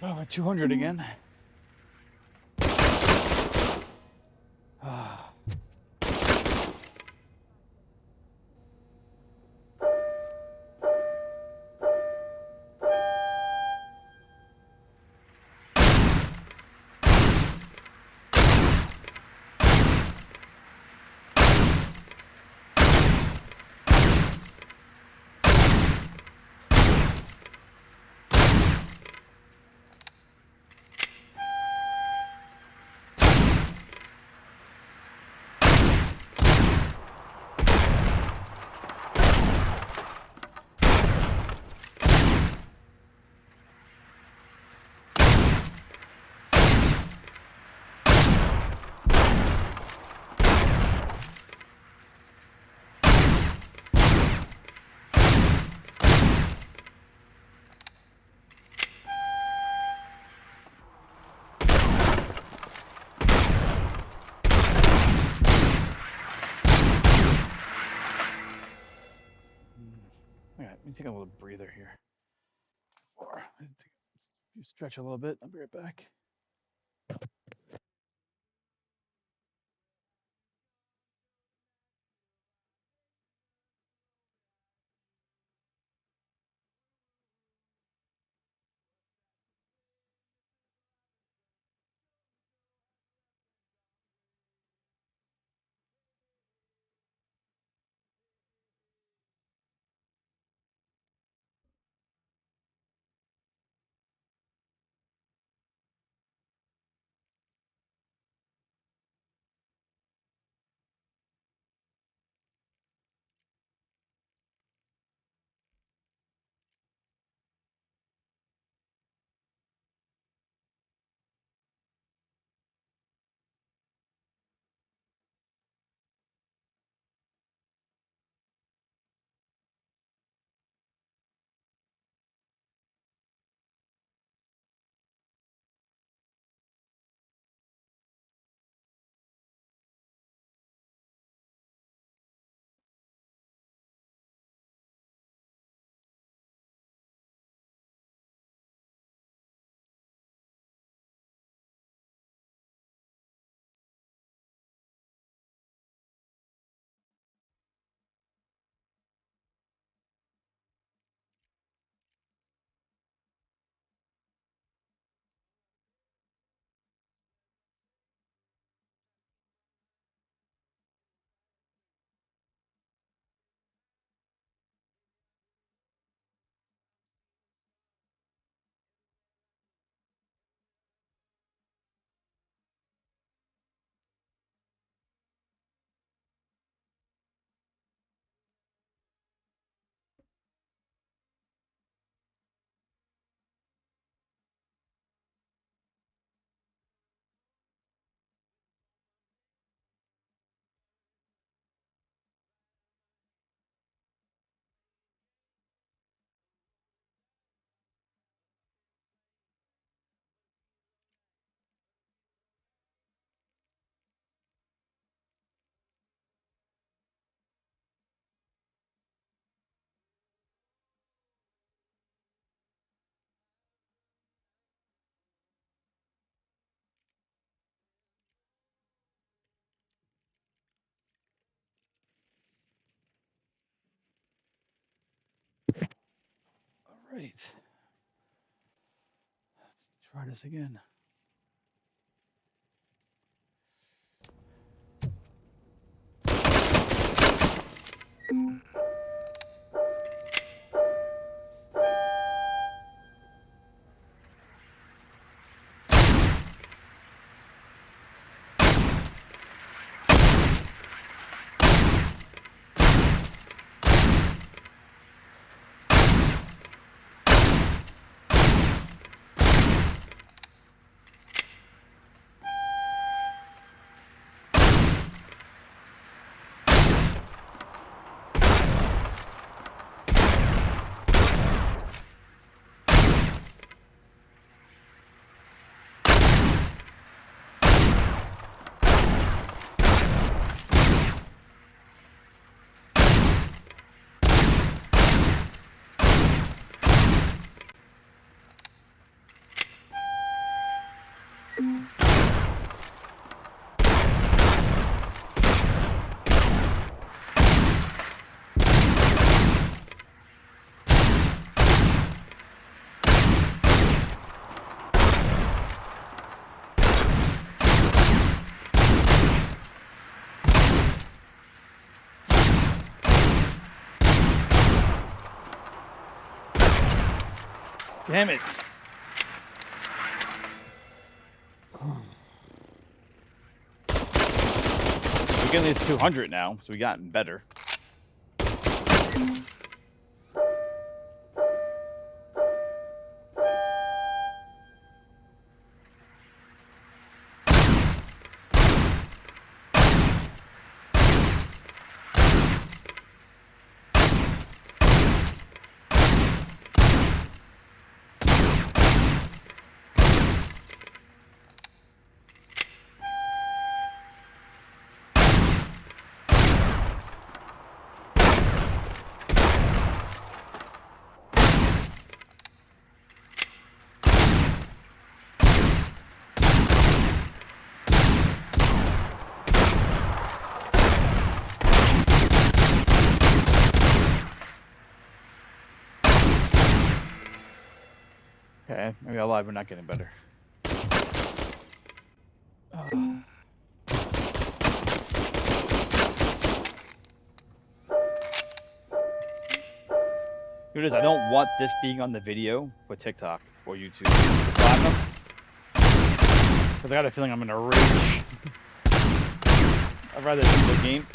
Oh, 200 again. me take a little breather here. Or you stretch a little bit. I'll be right back. All right. Let's try this again. Damn it. We're getting these 200 now, so we gotten better. Okay, maybe I lied. We're not getting better. Here it is. I don't want this being on the video for TikTok or YouTube. Platinum. Because I got a feeling I'm gonna rage. I'd rather do the game.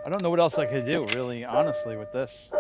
I don't know what else I could do, really, honestly, with this.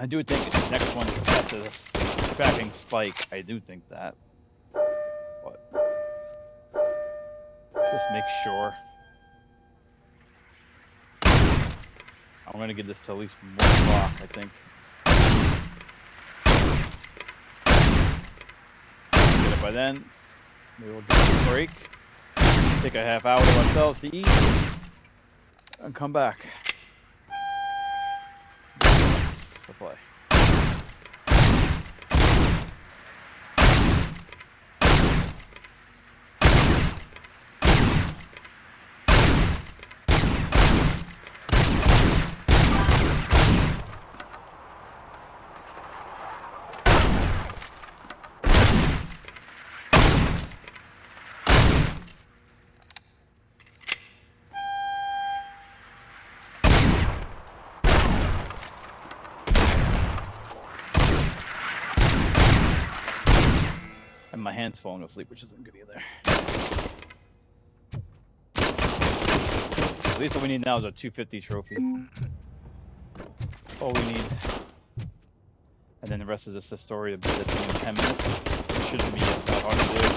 I do think the next one after this tracking Spike. I do think that. But let's just make sure. I'm gonna give this to at least 1 o'clock, I think. Get it by then. We will get a break. Take a half hour to ourselves to eat. And come back. Let's play. And my hand's falling asleep, which isn't good either. At least what we need now is a 250 trophy. All we need. And then the rest is just a story of the thing in 10 minutes. It shouldn't be that hard to do.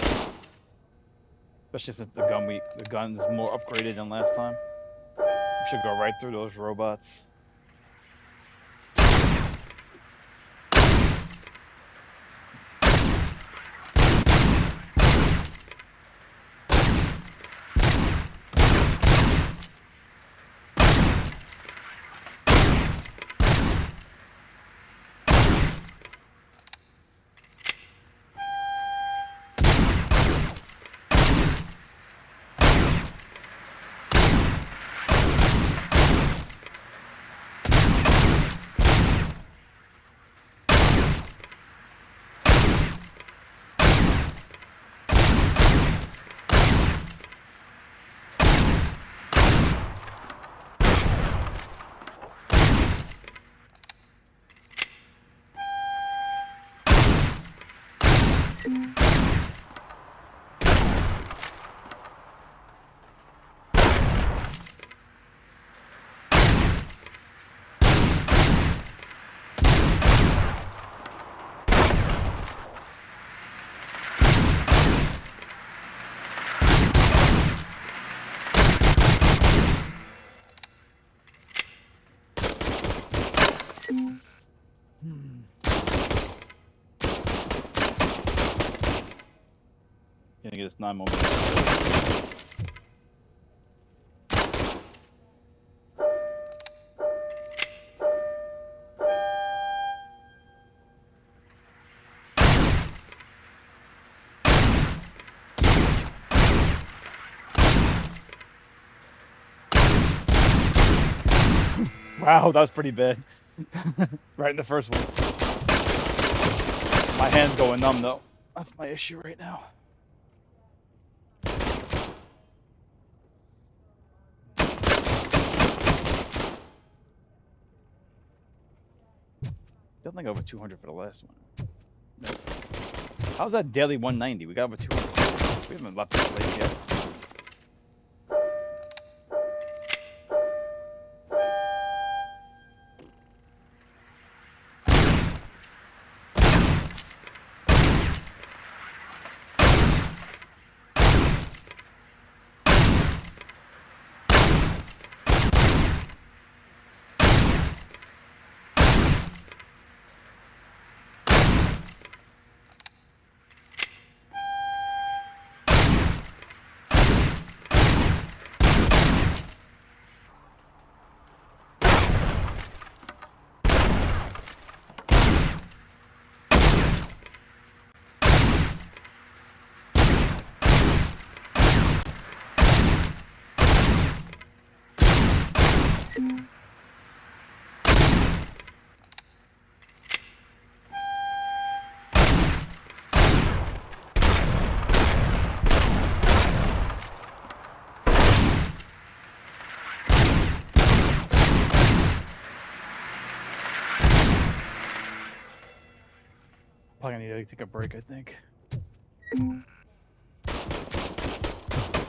Especially since the gun's more upgraded than last time. We should go right through those robots. gonna get this 9 moment. Wow, that was pretty bad. Right in the first one. My hand's going numb though. That's my issue right now. Don't think over 200 for the last one. No. How's that daily 190? We got over 200. We haven't left the place yet. Probably need to take a break, I think.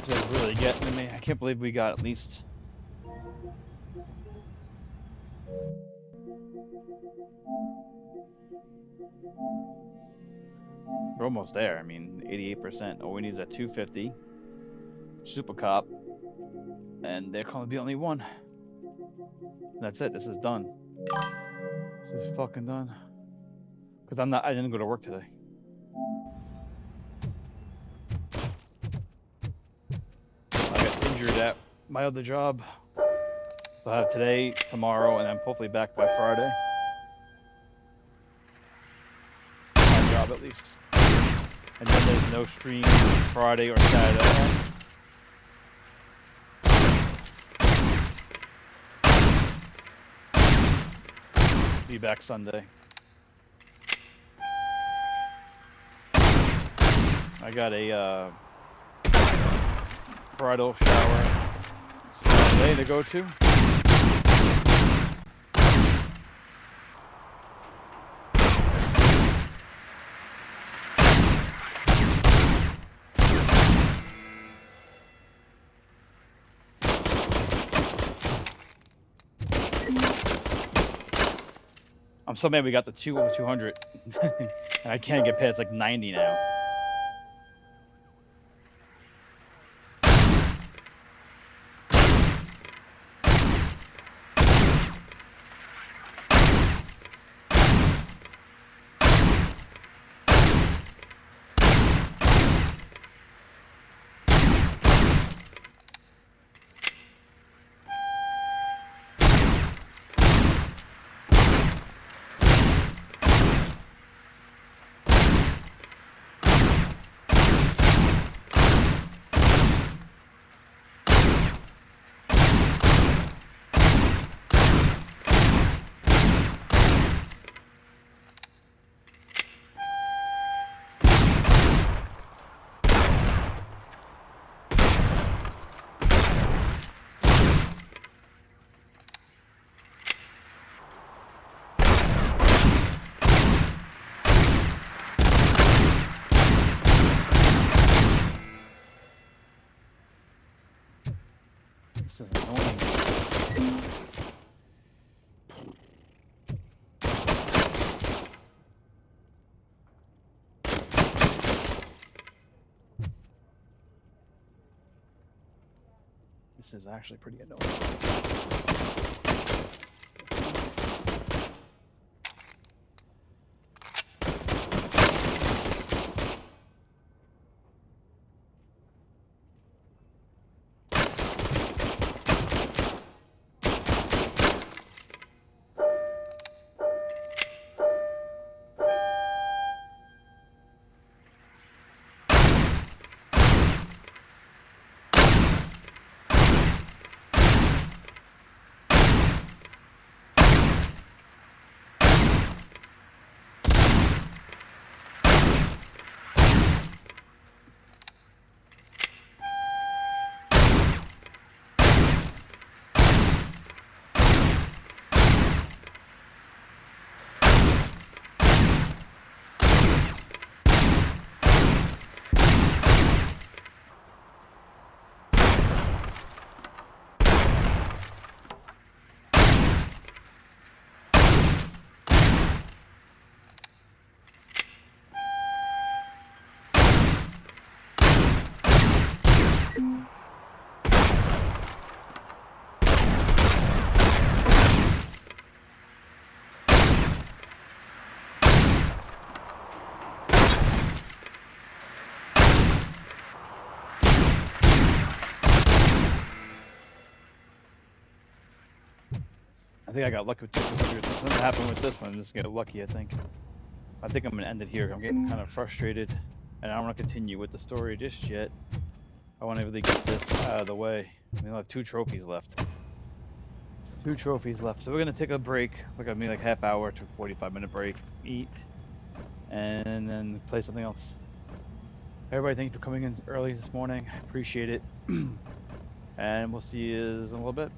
It's really getting to me. I can't believe we got at least. We're almost there. I mean, 88%. All we need is a 250 Super Cop, and they're gonna be only one. That's it. This is done. This is fucking done. Cause I didn't go to work today. I got injured at my other job. So I have today, tomorrow, and I'm hopefully back by Friday. My job at least. And then there's no stream Friday or Saturday. Be back Sunday. I got a bridal shower Saturday to go to. I'm so mad we got the 2 over 200, and I can't get past like 90 now. This is annoying. This is actually pretty annoying. think I got lucky with this one. Something happened with this one. I'm just getting lucky, I think. I think I'm gonna end it here. I'm getting kind of frustrated, and I don't want to continue with the story just yet. I want to really get this out of the way. We only have 2 trophies left. 2 trophies left. So we're gonna take a break, like I mean, like half hour to 45-minute break, eat, and then play something else. Everybody, thank you for coming in early this morning. Appreciate it. And we'll see you in a little bit.